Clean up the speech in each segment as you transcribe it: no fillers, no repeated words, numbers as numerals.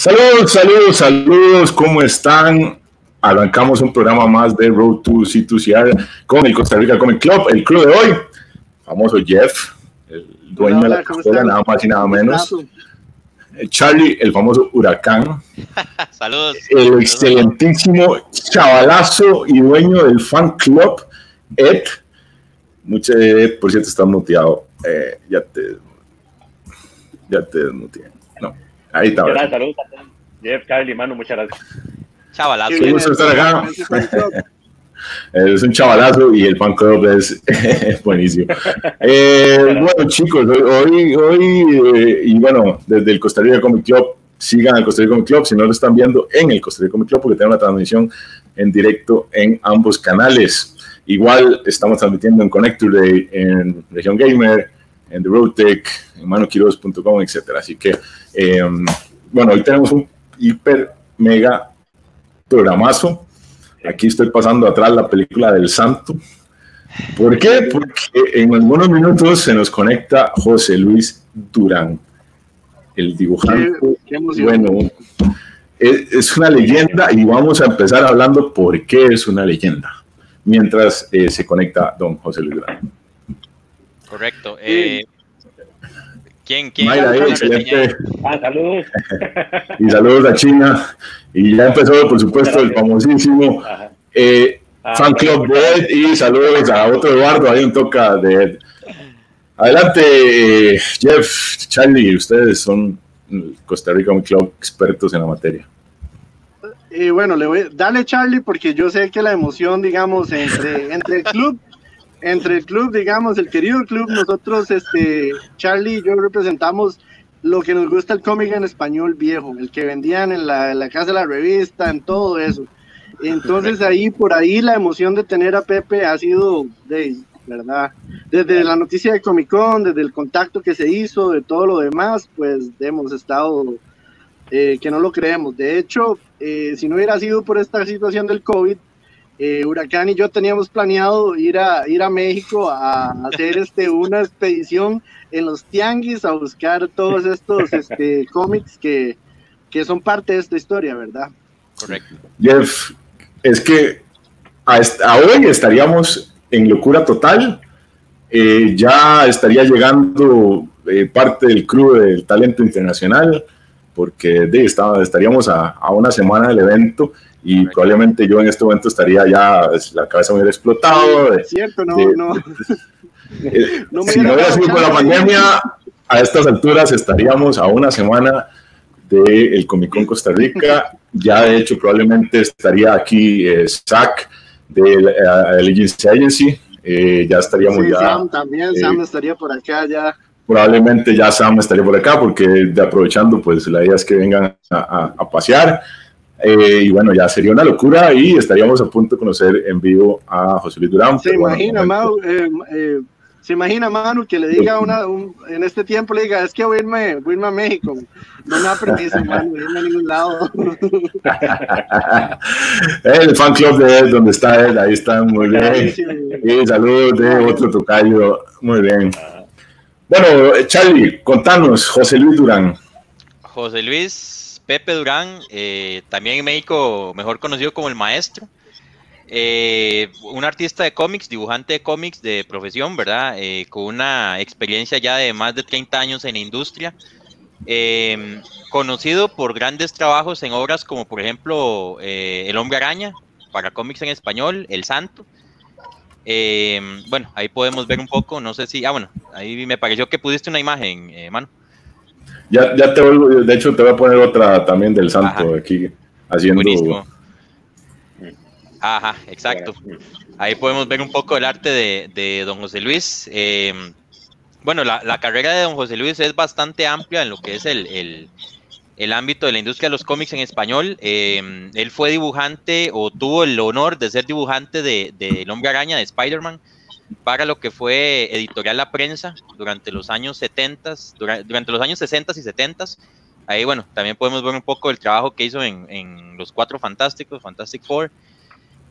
Saludos, saludos, saludos, ¿cómo están? Arrancamos un programa más de Road to C2CR con el Costa Rica Comic Club, el club de hoy, famoso Jeff, el dueño de la escuela, nada más y nada menos. Charlie, el famoso Huracán. Saludos. El excelentísimo chavalazo y dueño del fan club, Ed. Ed, por cierto, está muteado. Ya te desmuteé. No, ahí está. Saludos a todos. Jeff, Charlie, mano, muchas gracias. Chavalazo. Qué gusto estar acá. Es un chavalazo y el fan club es buenísimo. Bueno, chicos, hoy y bueno, desde el Costa Rica Comic Club, sigan al Costa Rica Comic Club si no lo están viendo en el Costa Rica Comic Club, porque tenemos la transmisión en directo en ambos canales. Igual estamos transmitiendo en Connector Day, en Región Gamer, en The Road Tech, en manoquiros.com, etcétera. Así que, bueno, hoy tenemos un hiper mega programazo. Aquí estoy pasando atrás la película del Santo. ¿Por qué? Porque en algunos minutos se nos conecta José Luis Durán, el dibujante. Qué bueno, es una leyenda y vamos a empezar hablando por qué es una leyenda, mientras se conecta don José Luis Durán. Correcto. ¿Quién? Mayra, excelente. Saludos. Y saludos a China. Y ya empezó, por supuesto, el famosísimo fan club de Ed. Y saludos a otro Eduardo, hay un toca de Ed. Adelante, Jeff, Charlie, ustedes son Costa Rica Comic Club expertos en la materia. Bueno, dale Charlie, porque yo sé que la emoción, digamos, entre el club, digamos, el querido club, nosotros, Charlie y yo representamos lo que nos gusta el cómic en español viejo, el que vendían en la casa de la revista, en todo eso. Entonces por ahí la emoción de tener a Pepe ha sido, ¿verdad? Desde la noticia de Comic Con, desde el contacto que se hizo, de todo lo demás, pues hemos estado, que no lo creemos. De hecho, si no hubiera sido por esta situación del COVID, Huracán y yo teníamos planeado ir a México a hacer una expedición en los tianguis a buscar todos estos cómics que son parte de esta historia, ¿verdad? Correcto. Jeff, es que a hoy estaríamos en locura total. Ya estaría llegando parte del crew del Talento Internacional, porque estaríamos a una semana del evento. Y probablemente yo en este momento estaría ya, la cabeza me hubiera explotado. Es cierto, no. Si no hubiera sido por la pandemia, a estas alturas estaríamos a una semana del Comic Con Costa Rica. Ya de hecho probablemente estaría aquí Zach de Allegiance Agency. Ya estaríamos sí, ya. Sam también, Sam estaría por acá ya. Probablemente ya Sam estaría por acá porque aprovechando, pues la idea es que vengan a pasear. Y bueno, ya sería una locura y estaríamos a punto de conocer en vivo a José Luis Durán. Se imagina, Manu, que le diga en este tiempo, le diga, es que voy a irme a México. No me da permiso, Manu, irme a ningún lado. El fan club de él, donde está él, ahí está, muy bien. Y saludos de otro tocayo, muy bien. Bueno, Charlie, contanos, José Luis Durán. José Luis Pepe Durán, también en México mejor conocido como el Maestro, un artista de cómics, dibujante de cómics de profesión, ¿verdad? Con una experiencia ya de más de 30 años en la industria, conocido por grandes trabajos en obras como por ejemplo El Hombre Araña, para cómics en español, El Santo. Bueno, ahí podemos ver un poco, no sé si, bueno, ahí me pareció que pusiste una imagen, Manu. Ya te vuelvo, de hecho te voy a poner otra también del Santo. Ajá. Aquí haciendo. Buenísimo. Ajá, exacto. Ahí podemos ver un poco el arte de don José Luis. Bueno, la carrera de don José Luis es bastante amplia en lo que es el ámbito de la industria de los cómics en español. Él fue dibujante o tuvo el honor de ser dibujante de El Hombre Araña, de Spider-Man, para lo que fue Editorial La Prensa durante los años 70, durante los años 60 y 70. Ahí, bueno, también podemos ver un poco el trabajo que hizo en Los Cuatro Fantásticos, Fantastic Four.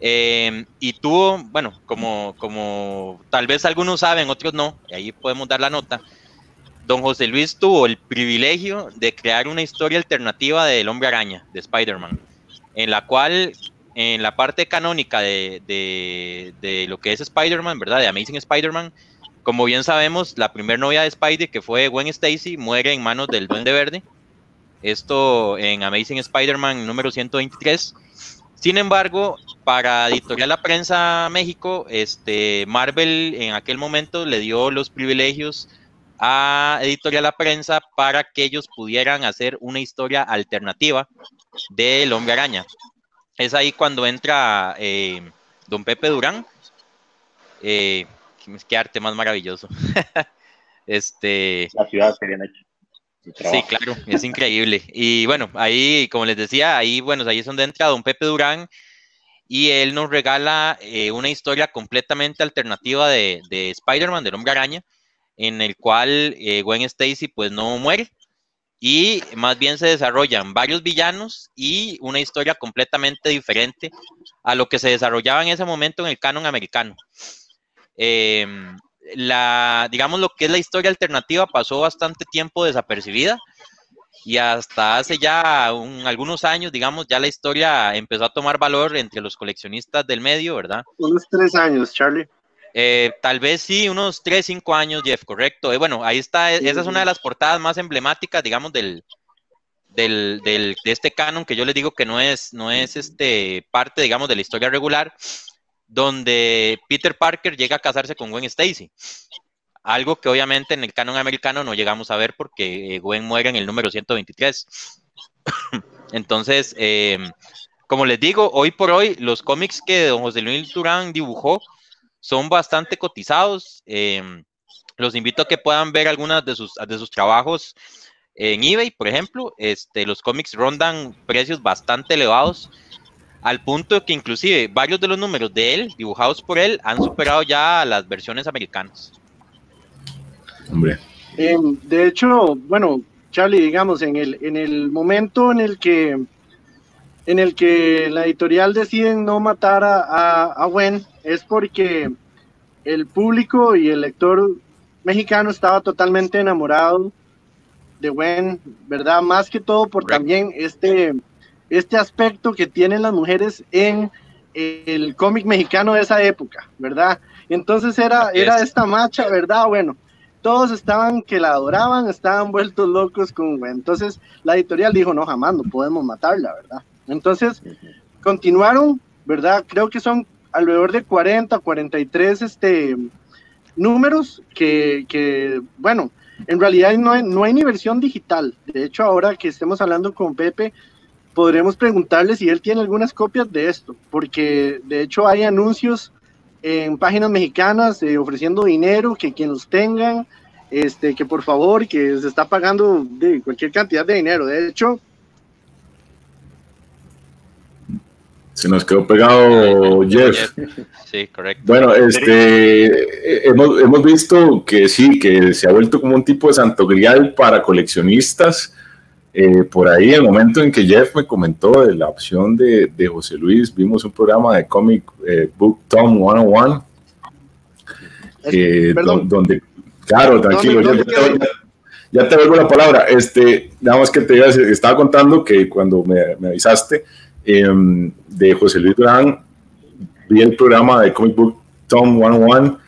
Y tuvo, bueno, como tal vez algunos saben, otros no, y ahí podemos dar la nota. don José Luis tuvo el privilegio de crear una historia alternativa del Hombre Araña, de Spider-Man, en la cual, en la parte canónica de lo que es Spider-Man, ¿verdad? De Amazing Spider-Man, como bien sabemos, la primera novia de Spidey, que fue Gwen Stacy, muere en manos del Duende Verde. Esto en Amazing Spider-Man número 123. Sin embargo, para Editorial La Prensa México, Marvel en aquel momento le dio los privilegios a Editorial La Prensa para que ellos pudieran hacer una historia alternativa del Hombre Araña. Es ahí cuando entra don Pepe Durán. Qué arte más maravilloso. La ciudad se bien hecha. Sí, claro, es increíble. Y bueno, ahí, como les decía, ahí es donde entra don Pepe Durán y él nos regala una historia completamente alternativa de Spider-Man, del Hombre Araña, en el cual Gwen Stacy pues no muere y más bien se desarrollan varios villanos y una historia completamente diferente a lo que se desarrollaba en ese momento en el canon americano. Digamos, lo que es la historia alternativa pasó bastante tiempo desapercibida y hasta hace ya algunos años, digamos, ya la historia empezó a tomar valor entre los coleccionistas del medio, ¿verdad? Unos 3 años, Charlie. Tal vez sí, unos 3, 5 años, Jeff, correcto. Bueno, ahí está, esa es una de las portadas más emblemáticas, digamos, de este canon, que yo les digo que no es parte, digamos, de la historia regular, donde Peter Parker llega a casarse con Gwen Stacy. Algo que obviamente en el canon americano no llegamos a ver porque Gwen muere en el número 123. Entonces, como les digo, hoy por hoy los cómics que don José Luis Durán dibujó son bastante cotizados. Los invito a que puedan ver algunas de sus trabajos en eBay, por ejemplo. Los cómics rondan precios bastante elevados, al punto de que inclusive varios de los números de él, dibujados por él, han superado ya las versiones americanas. Hombre. De hecho, bueno, Charlie, digamos, en el momento en el que la editorial deciden no matar a Gwen, es porque el público y el lector mexicano estaba totalmente enamorado de Gwen, ¿verdad? Más que todo por también este aspecto que tienen las mujeres en el cómic mexicano de esa época, ¿verdad? Entonces era esta macha, ¿verdad? Bueno, todos estaban que la adoraban, estaban vueltos locos con Gwen. Entonces la editorial dijo, no, jamás, no podemos matarla, ¿verdad? Entonces continuaron, ¿verdad? Creo que son alrededor de 40, 43 números que bueno, en realidad no hay ni versión digital. De hecho, ahora que estemos hablando con Pepe, podremos preguntarle si él tiene algunas copias de esto, porque de hecho hay anuncios en páginas mexicanas ofreciendo dinero, que quien los tengan, que por favor, que se está pagando de cualquier cantidad de dinero. De hecho, se nos quedó pegado Jeff. Sí, correcto. Bueno, hemos visto que sí, que se ha vuelto como un tipo de santo grial para coleccionistas. Por ahí, el momento en que Jeff me comentó de la opción de José Luis, vimos un programa de Comic Book Tom 101, donde, claro, tranquilo, ya te vuelvo la palabra. Nada más que estaba contando que cuando me avisaste de José Luis Durán, vi el programa de Comic Book Tom 101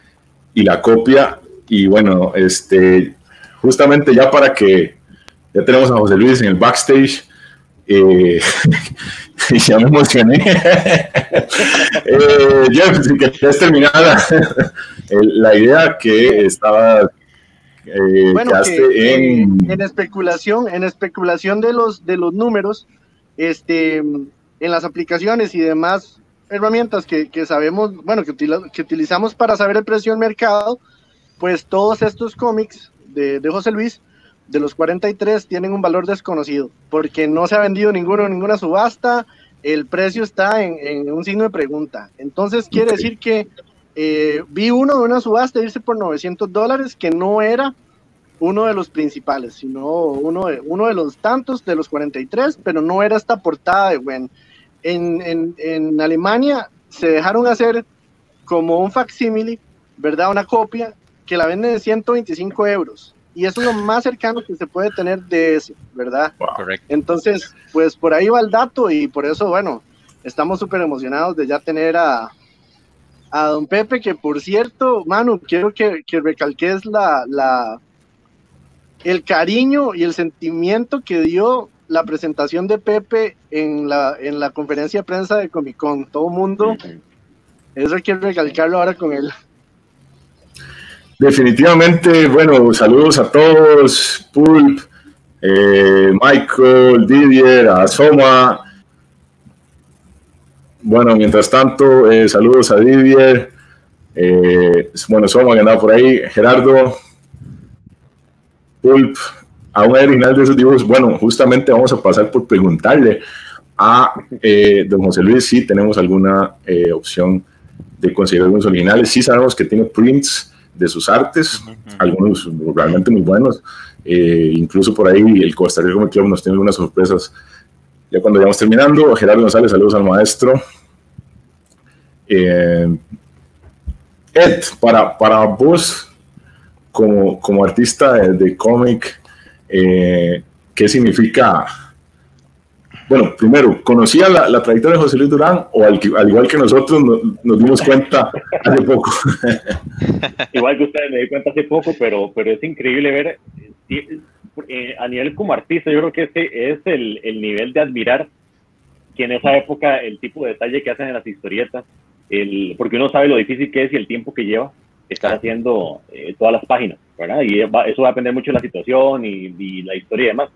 y la copia, y bueno, justamente ya para que ya tenemos a José Luis en el backstage, y ya me emocioné. Jeff, si querías terminar la idea que estaba bueno, que en especulación de los números, en las aplicaciones y demás herramientas que sabemos, bueno, que utilizamos para saber el precio del mercado, pues todos estos cómics de José Luis, de los 43, tienen un valor desconocido, porque no se ha vendido ninguno en ninguna subasta, el precio está en un signo de pregunta. Entonces quiere decir que vi uno de una subasta irse por $900, que no era uno de los principales, sino uno de los tantos de los 43, pero no era esta portada de Gwen. En Alemania se dejaron hacer como un facsímile, ¿verdad? Una copia que la venden de 125 euros. y eso es lo más cercano que se puede tener de eso, ¿verdad? Wow. Correcto. Entonces, pues por ahí va el dato y por eso, bueno, estamos súper emocionados de ya tener a don Pepe, que por cierto, Manu, quiero que recalques el cariño y el sentimiento que dio la presentación de Pepe en la conferencia de prensa de Comic Con. Todo mundo, eso hay que recalcarlo ahora con él. Definitivamente, bueno, saludos a todos, Pulp, Michael, Didier, a Soma. Bueno, mientras tanto, saludos a Didier, bueno, Soma que andaba por ahí, Gerardo, Pulp, a un original de esos dibujos. Bueno, justamente vamos a pasar por preguntarle a don José Luis si tenemos alguna opción de conseguir algunos originales. Sí sabemos que tiene prints de sus artes, algunos realmente muy buenos, incluso por ahí el Costa Rica Comic Club nos tiene algunas sorpresas. Ya cuando vayamos terminando, Gerardo González, saludos al maestro. Ed, para vos, como artista de cómic, ¿qué significa? Bueno, primero, ¿conocía la trayectoria de José Luis Durán o al igual que nosotros nos dimos cuenta hace poco? Igual que ustedes me di cuenta hace poco, pero es increíble ver, a nivel como artista, yo creo que ese es el nivel de admirar que en esa época el tipo de detalle que hacen en las historietas, porque uno sabe lo difícil que es y el tiempo que lleva estar haciendo todas las páginas, ¿verdad? Y eso va a depender mucho de la situación y la historia y demás.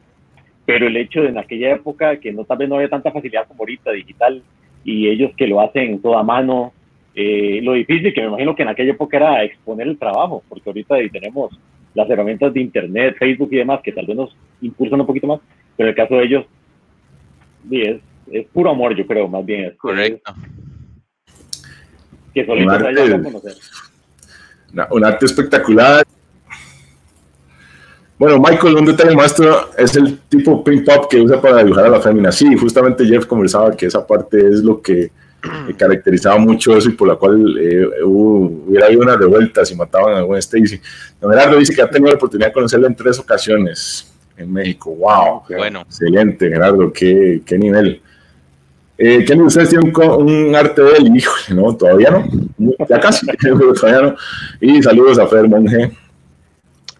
Pero el hecho de en aquella época que tal vez no había tanta facilidad como ahorita digital, y ellos que lo hacen todo a mano, lo difícil que me imagino que en aquella época era exponer el trabajo, porque ahorita tenemos las herramientas de internet, Facebook y demás, que tal vez nos impulsan un poquito más, pero en el caso de ellos, es puro amor, yo creo, más bien. Correcto. Que solitos hayan a conocer. Un arte espectacular. Bueno, Michael, un detalle maestro, es el tipo print pop que usa para dibujar a la fémina. Sí, justamente Jeff conversaba que esa parte es lo que caracterizaba mucho eso y por la cual hubiera habido una revuelta si mataban a Gwen Stacy. Don Gerardo dice que ha tenido la oportunidad de conocerla en 3 ocasiones en México. ¡Wow! Bueno. Excelente, Gerardo, qué nivel. ¿Quién de ustedes tiene un arte de él? Híjole, no, todavía no, ya casi, pero todavía no. Y saludos a Fer Monge.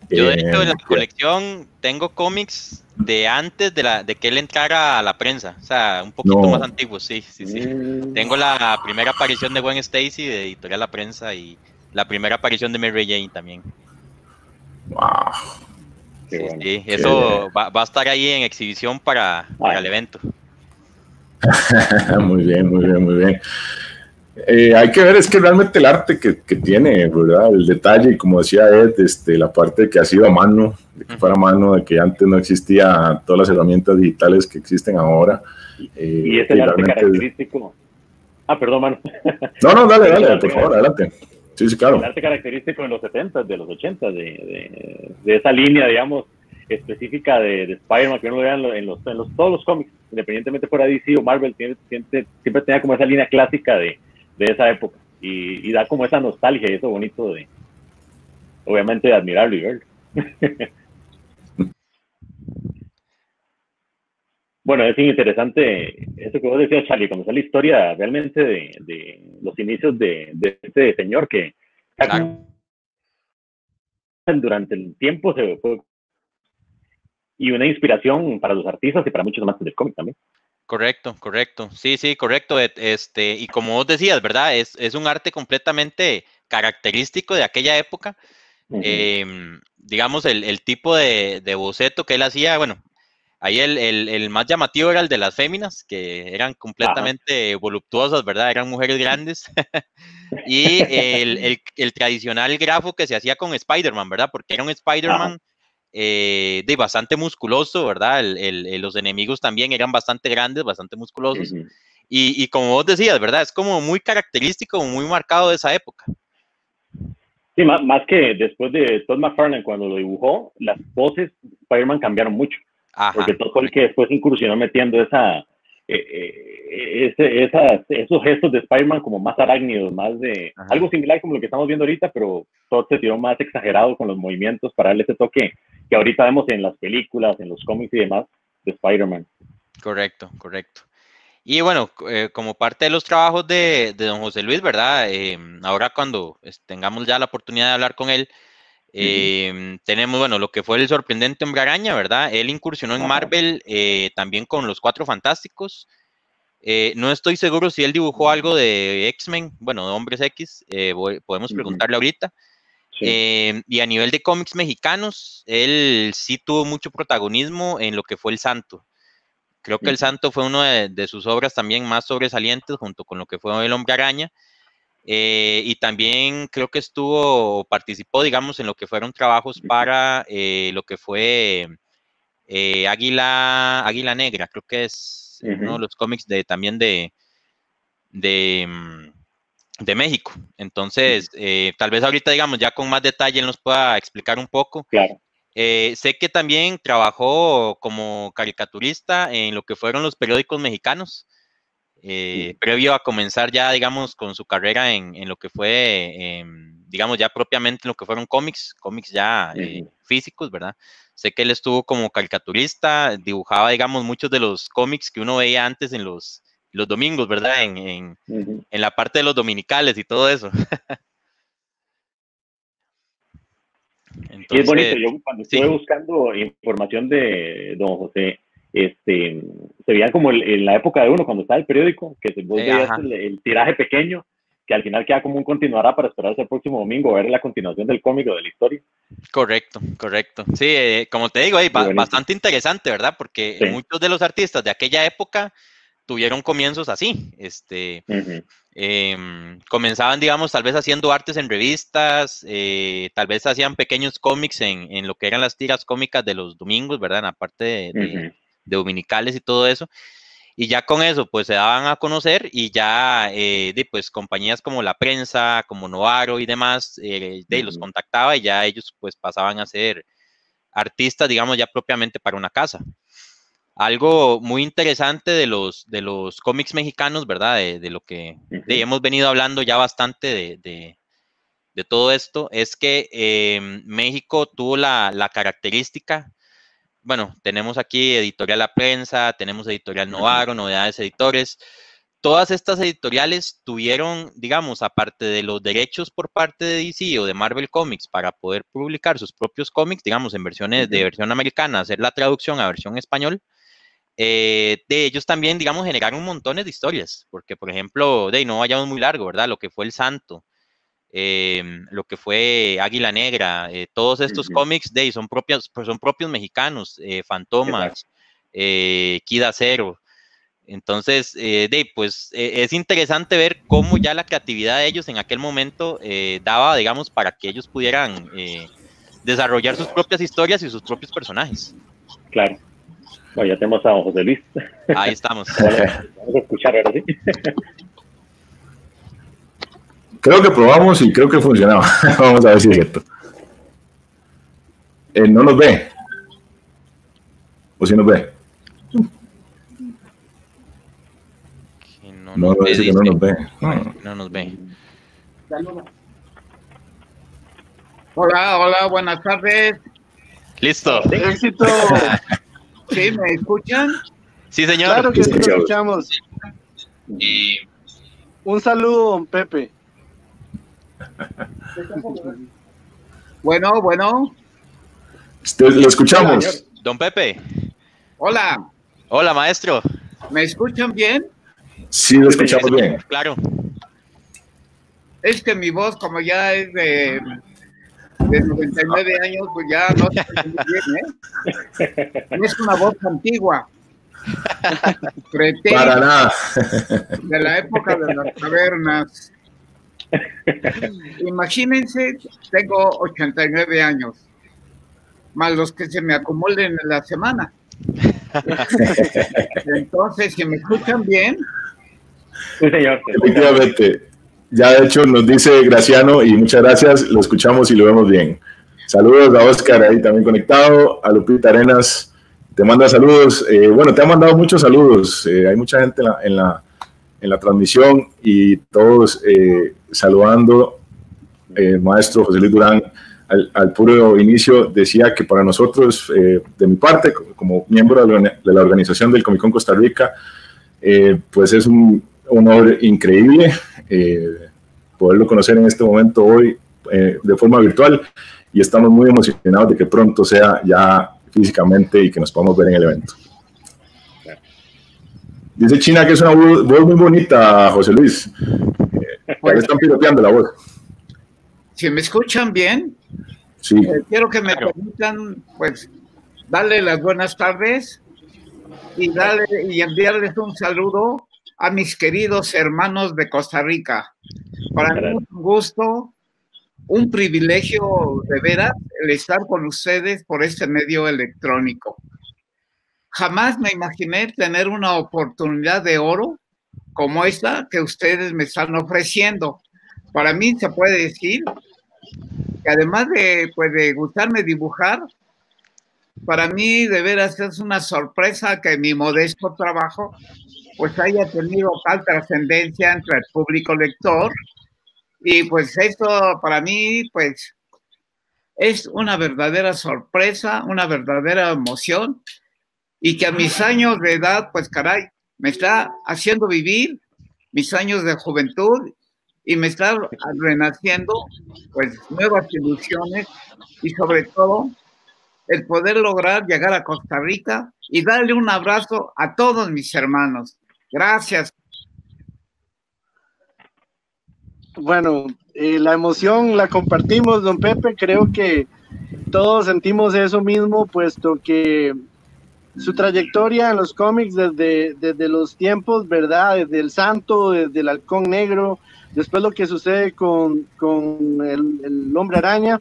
Yo de hecho en la colección tengo cómics de antes de que él entrara a la prensa, o sea, un poquito más antiguos, sí. Tengo la primera aparición de Gwen Stacy de Editorial La Prensa y la primera aparición de Mary Jane también. Wow. Sí, eso va a estar ahí en exhibición para el evento. Muy bien. Hay que ver, es que realmente el arte que tiene, ¿verdad? El detalle, y como decía Ed, la parte de que ha sido a mano, de que fuera a mano, de que antes no existía todas las herramientas digitales que existen ahora. Y es el arte característico. Perdón, mano. No, dale, por favor, adelante. Sí, claro. El arte característico de los 70s, de los 80s, de esa línea, digamos, específica de Spider-Man, que uno vea en todos los cómics, independientemente fuera DC o Marvel, siempre tenía como esa línea clásica de esa época, y da como esa nostalgia y eso bonito obviamente de admirarlo y verlo. Bueno, es interesante eso que vos decías, Charlie, conocer la historia realmente de los inicios de este señor que durante el tiempo se fue, y una inspiración para los artistas y para muchos amantes del cómic también. Correcto. Sí, correcto. Y como vos decías, ¿verdad? Es un arte completamente característico de aquella época. Digamos, el tipo de boceto que él hacía, bueno, ahí el más llamativo era el de las féminas, que eran completamente voluptuosas, ¿verdad? Eran mujeres grandes. Y el tradicional grafo que se hacía con Spider-Man, ¿verdad? Porque era un Spider-Man bastante musculoso, ¿verdad? Los enemigos también eran bastante grandes, bastante musculosos. Y como vos decías, ¿verdad? Es como muy característico, muy marcado de esa época. Sí, más que después de Todd McFarlane, cuando lo dibujó, las poses de Spider-Man cambiaron mucho. Porque Todd fue el que después incursionó metiendo esos gestos de Spider-Man como más arácnidos, más de algo similar como lo que estamos viendo ahorita, pero Todd se tiró más exagerado con los movimientos para darle ese toque que ahorita vemos en las películas, en los cómics y demás de Spider-Man. Correcto. Y bueno, como parte de los trabajos de don José Luis, ¿verdad? Ahora cuando tengamos ya la oportunidad de hablar con él, tenemos, bueno, lo que fue el sorprendente Hombre Araña, ¿verdad? Él incursionó en Marvel también con los Cuatro Fantásticos. No estoy seguro si él dibujó algo de X-Men, bueno, de Hombres X, podemos preguntarle ahorita. Sí. Y a nivel de cómics mexicanos, él sí tuvo mucho protagonismo en lo que fue El Santo. Creo que El Santo fue una de sus obras también más sobresalientes, junto con lo que fue El Hombre Araña. Y también creo que participó, digamos, en lo que fueron trabajos para lo que fue Águila Negra, creo que es uno de los cómics también de México. Entonces, tal vez ahorita, digamos, ya con más detalle él nos pueda explicar un poco. Claro. Sé que también trabajó como caricaturista en lo que fueron los periódicos mexicanos, previo a comenzar ya, digamos, con su carrera en lo que fue, digamos, ya propiamente en lo que fueron cómics ya físicos, ¿verdad? Sé que él estuvo como caricaturista, dibujaba, digamos, muchos de los cómics que uno veía antes en los domingos, ¿verdad? En la parte de los dominicales y todo eso. Entonces, y es bonito, yo cuando estuve buscando información de don José, se veía como en la época de uno, cuando estaba el periódico, que vos veías el tiraje pequeño, que al final queda como un continuará para esperarse el próximo domingo, ver la continuación del cómic o de la historia. Correcto. Sí, como te digo, bastante interesante, ¿verdad? Porque muchos de los artistas de aquella época tuvieron comienzos así, comenzaban, digamos, tal vez haciendo artes en revistas, tal vez hacían pequeños cómics en lo que eran las tiras cómicas de los domingos, ¿verdad? En la parte de dominicales y todo eso, y ya con eso, pues se daban a conocer y ya, pues compañías como La Prensa, como Novaro y demás, los contactaba y ya ellos pues pasaban a ser artistas, digamos, ya propiamente para una casa. Algo muy interesante de los cómics mexicanos, ¿verdad? De lo que hemos venido hablando ya bastante de todo esto, es que México tuvo la característica, bueno, tenemos aquí Editorial La Prensa, tenemos Editorial Novaro, Novedades Editores, todas estas editoriales tuvieron, digamos, aparte de los derechos por parte de DC o de Marvel Comics para poder publicar sus propios cómics, digamos, en versiones de versión americana, hacer la traducción a versión español, de ellos también, digamos, generaron montones de historias, porque, por ejemplo, no vayamos muy largo, ¿verdad? Lo que fue El Santo, lo que fue Águila Negra, todos estos cómics, son propios mexicanos, Fantomas, Kid Acero. Entonces, pues es interesante ver cómo ya la creatividad de ellos en aquel momento daba, digamos, para que ellos pudieran desarrollar sus propias historias y sus propios personajes. Claro. Bueno, ya tenemos a don José Luis. Ahí estamos. Vamos a escuchar ahora sí. Creo que probamos y creo que funcionaba. Vamos a ver si es cierto. ¿No nos ve? ¿O si nos ve? No nos ve. No nos ve. Hola, buenas tardes. Listo. Éxito. ¿Sí? ¿Me escuchan? Sí, señor. Claro que sí, lo escuchamos. Un saludo, don Pepe. Bueno. Lo escuchamos. Don Pepe. Hola. Hola, maestro. ¿Me escuchan bien? Sí, lo escuchamos bien. Claro. Es que mi voz, como ya es de 99 años, pues ya no se oye muy bien, ¿eh? No es una voz antigua. Para nada. De la época de las cavernas. Imagínense, tengo 89 años, más los que se me acumulen en la semana. Entonces, si me escuchan bien. Sí, señor. Efectivamente. Ya de hecho nos dice Graciano, y muchas gracias, lo escuchamos y lo vemos bien. Saludos a Oscar ahí también conectado, a Lupita Arenas, te manda saludos. Bueno, te han mandado muchos saludos, hay mucha gente en la transmisión y todos saludando, maestro José Luis Durán, al puro inicio decía que para nosotros, de mi parte, como miembro de la organización del Comic Con Costa Rica, pues es un honor increíble poderlo conocer en este momento hoy de forma virtual, y estamos muy emocionados de que pronto sea ya físicamente y que nos podamos ver en el evento. Dice China que es una voz muy bonita, José Luis. Pues, están piroteando la voz. Si me escuchan bien, sí. Quiero que me permitan, pues, darle las buenas tardes y enviarles un saludo a mis queridos hermanos de Costa Rica. Para mí es un gusto, un privilegio de veras el estar con ustedes por este medio electrónico. Jamás me imaginé tener una oportunidad de oro como esta que ustedes me están ofreciendo. Para mí se puede decir que además de gustarme dibujar, para mí de veras es una sorpresa que mi modesto trabajo pues haya tenido tal trascendencia entre el público lector, y pues esto para mí pues es una verdadera sorpresa, una verdadera emoción, y que a mis años de edad pues caray, me está haciendo vivir mis años de juventud y me está renaciendo pues nuevas ilusiones, y sobre todo el poder lograr llegar a Costa Rica y darle un abrazo a todos mis hermanos. Gracias. Bueno, la emoción la compartimos, don Pepe. Creo que todos sentimos eso mismo, puesto que su trayectoria en los cómics desde los tiempos, ¿verdad? Desde el Santo, desde el Halcón Negro, después lo que sucede con el Hombre Araña,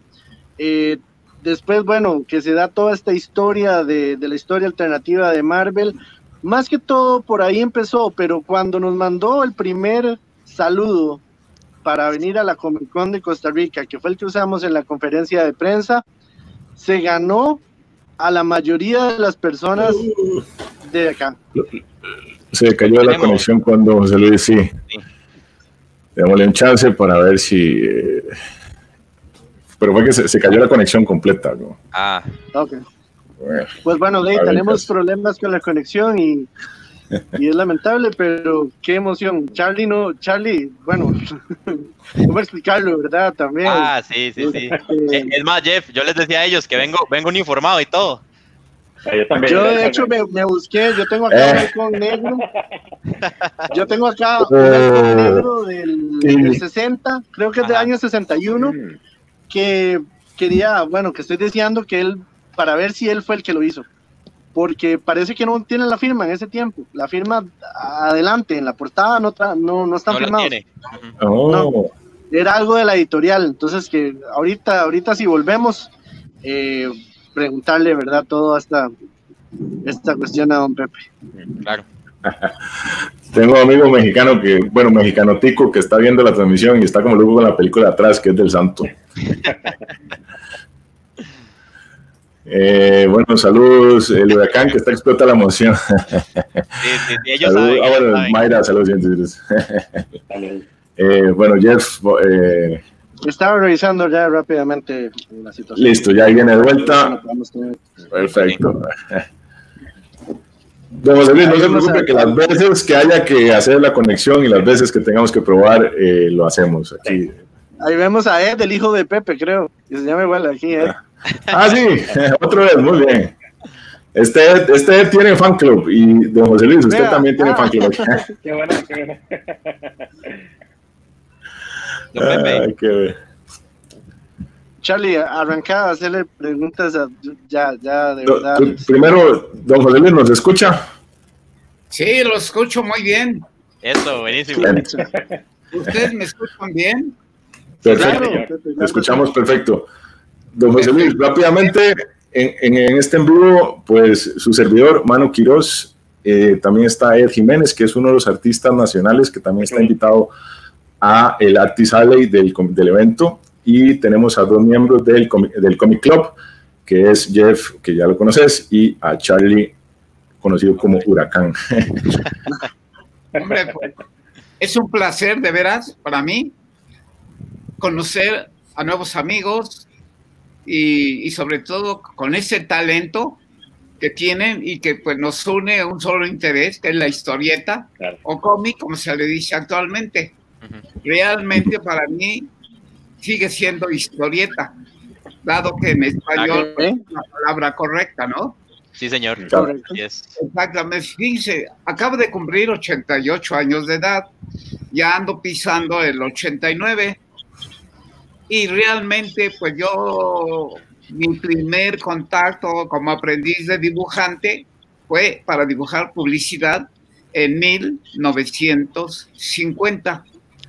después, bueno, que se da toda esta historia de la historia alternativa de Marvel. Más que todo por ahí empezó, pero cuando nos mandó el primer saludo para venir a la Comic Con de Costa Rica, que fue el que usamos en la conferencia de prensa, se ganó a la mayoría de las personas de acá. Se cayó la conexión cuando José Luis, sí. Démosle un chance para ver si... pero fue que se cayó la conexión completa, ¿no? Ah. Ok. Bueno, pues bueno, tenemos problemas con la conexión y es lamentable, pero qué emoción. Charlie, bueno, ¿cómo explicarlo, verdad? También. Ah, sí. Es más, Jeff, yo les decía a ellos que vengo uniformado y todo. Yo de hecho me busqué, yo tengo acá un halcón negro. Yo tengo acá un halcón negro del 60, creo que es del año 61, que quería, bueno, que estoy deseando que él, para ver si él fue el que lo hizo, porque parece que no tiene la firma en ese tiempo. La firma adelante, en la portada no están firmados. No, era algo de la editorial, entonces que ahorita si volvemos, preguntarle, ¿verdad? Toda esta cuestión a don Pepe. Claro. Tengo un amigo mexicano mexicano tico, que está viendo la transmisión y está como loco con la película de atrás, que es del Santo. Bueno, saludos, el huracán que explota la emoción. Sí, ellos saben. Bueno, Mayra, saludos. Bueno, Jeff, estaba revisando ya rápidamente la situación. Listo, ya viene de vuelta. Perfecto. Don José Luis, no se preocupe, que las veces que haya que hacer la conexión y las veces que tengamos que probar, lo hacemos aquí. Ahí vemos a Ed, el hijo de Pepe, creo, que se llama igual aquí, Ed. Ah, sí, otra vez, muy bien. Este tiene fan club, y don José Luis, usted también tiene fan club. Qué bueno. Qué bueno. Charlie, arrancaba a hacerle preguntas ya de verdad. Primero, don José Luis, ¿nos escucha? Sí, lo escucho muy bien. Eso, buenísimo. ¿Ustedes me escuchan bien? Perfecto, claro, lo escuchamos perfecto. Don José Luis, rápidamente, en este en vivo, pues su servidor, Manu Quiroz, también está Ed Jiménez, que es uno de los artistas nacionales que también está invitado a el Artist Alley del evento, y tenemos a dos miembros del Comic Club, que es Jeff, que ya lo conoces, y a Charlie, conocido como Huracán. Hombre, pues, es un placer de veras para mí conocer a nuevos amigos, y sobre todo con ese talento que tienen y que pues nos une un solo interés, que es la historieta, claro, o cómic, como se le dice actualmente. Realmente para mí sigue siendo historieta, dado que en español es la palabra correcta, ¿no? Sí, señor. Yes. Exactamente. Fíjense, acabo de cumplir 88 años de edad, ya ando pisando el 89, y realmente pues yo, mi primer contacto como aprendiz de dibujante fue para dibujar publicidad en 1950.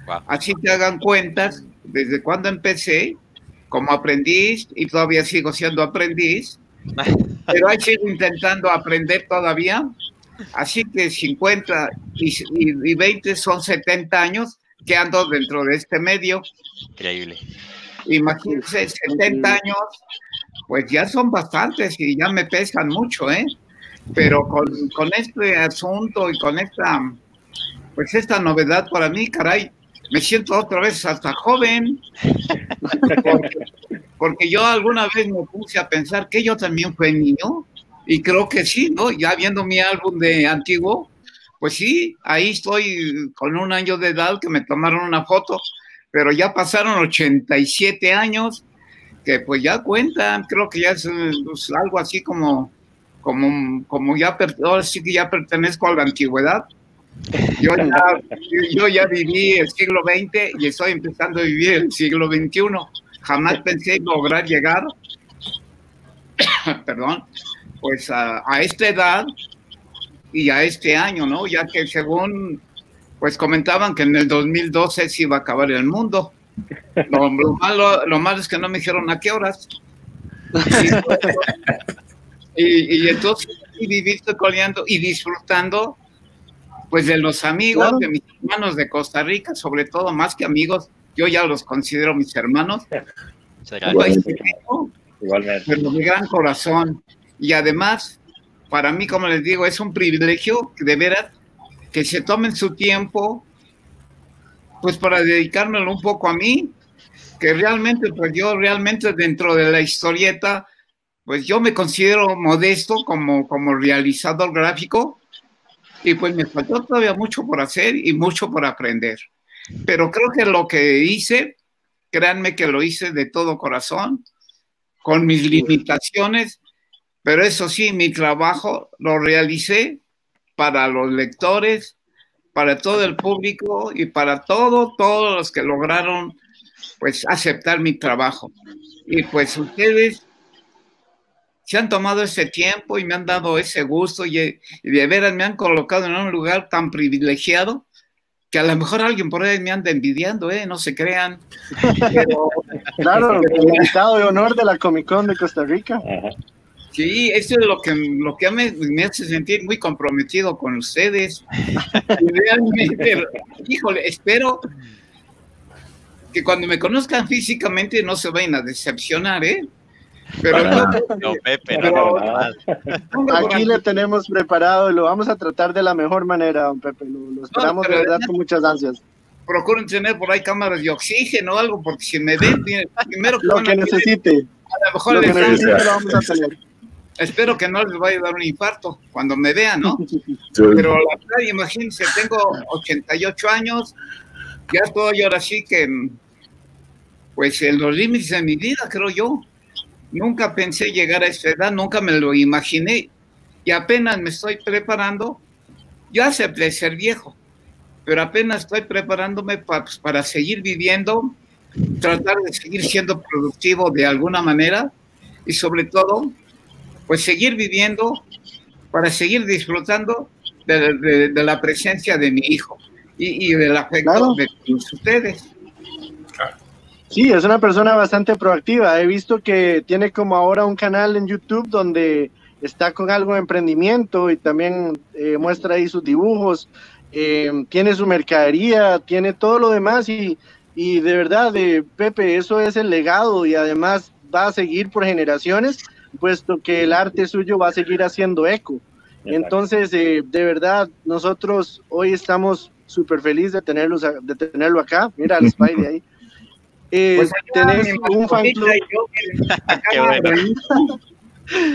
Wow. Así te hagan cuentas, desde cuando empecé como aprendiz, y todavía sigo siendo aprendiz, pero ahí sigo intentando aprender todavía. Así que 50 y 20 son 70 años que ando dentro de este medio. Increíble. Imagínense, 70 años, pues ya son bastantes y ya me pesan mucho, ¿eh? Pero con este asunto y con esta novedad para mí, caray, me siento otra vez hasta joven, porque yo alguna vez me puse a pensar que yo también fui niño, y creo que sí, ¿no? Ya viendo mi álbum de antiguo, pues sí, ahí estoy con 1 año de edad que me tomaron una foto, pero ya pasaron 87 años, que pues ya cuentan, creo que ya es pues, algo así como ya, ahora sí que ya pertenezco a la antigüedad. Yo ya viví el siglo XX y estoy empezando a vivir el siglo XXI. Jamás pensé lograr llegar, perdón, pues a esta edad y a este año, ¿no? Ya que según, pues comentaban que en el 2012 se iba a acabar el mundo. Lo malo es que no me dijeron a qué horas. Y entonces vivir coleando y disfrutando pues de los amigos, claro, de mis hermanos de Costa Rica, sobre todo, más que amigos, yo ya los considero mis hermanos. Igualmente. Pero de gran corazón. Y además, para mí, como les digo, es un privilegio de veras que se tomen su tiempo, pues para dedicármelo un poco a mí, que realmente, pues yo realmente dentro de la historieta, pues yo me considero modesto como realizador gráfico, y pues me faltó todavía mucho por hacer y mucho por aprender. Pero creo que lo que hice, créanme que lo hice de todo corazón, con mis limitaciones, pero eso sí, mi trabajo lo realicé para los lectores, para todo el público y para todos los que lograron pues aceptar mi trabajo. Y pues ustedes se han tomado ese tiempo y me han dado ese gusto y de veras me han colocado en un lugar tan privilegiado que a lo mejor alguien por ahí me anda envidiando, no se crean. Pero, claro, el invitado de honor de la Comic Con de Costa Rica. Sí, eso es lo que me hace sentir muy comprometido con ustedes. Realmente, híjole, espero que cuando me conozcan físicamente no se vayan a decepcionar, Pero Pepe, aquí le tenemos preparado y lo vamos a tratar de la mejor manera, don Pepe. Lo esperamos de verdad con muchas ansias. Procuren tener por ahí cámaras de oxígeno o algo, porque si me ven, primero lo que necesite. A lo mejor lo que necesite lo vamos a tener. Espero que no les vaya a dar un infarto cuando me vean, ¿no? Sí. Pero la verdad, imagínense, tengo 88 años, ya estoy ahora sí que, pues en los límites de mi vida, creo yo. Nunca pensé llegar a esta edad, nunca me lo imaginé y apenas me estoy preparando. Yo acepté ser viejo, pero apenas estoy preparándome para seguir viviendo, tratar de seguir siendo productivo de alguna manera y sobre todo, pues seguir viviendo para seguir disfrutando de la presencia de mi hijo y del afecto, claro, de todos ustedes. Sí, es una persona bastante proactiva. He visto que tiene como ahora un canal en YouTube donde está con algo de emprendimiento y también muestra ahí sus dibujos, tiene su mercadería, tiene todo lo demás y de verdad, Pepe, eso es el legado y además va a seguir por generaciones, puesto que el arte suyo va a seguir haciendo eco. Entonces, de verdad, nosotros hoy estamos súper felices de tenerlo acá. Mira al Spidey ahí. Pues tenés un fan club. Qué bueno.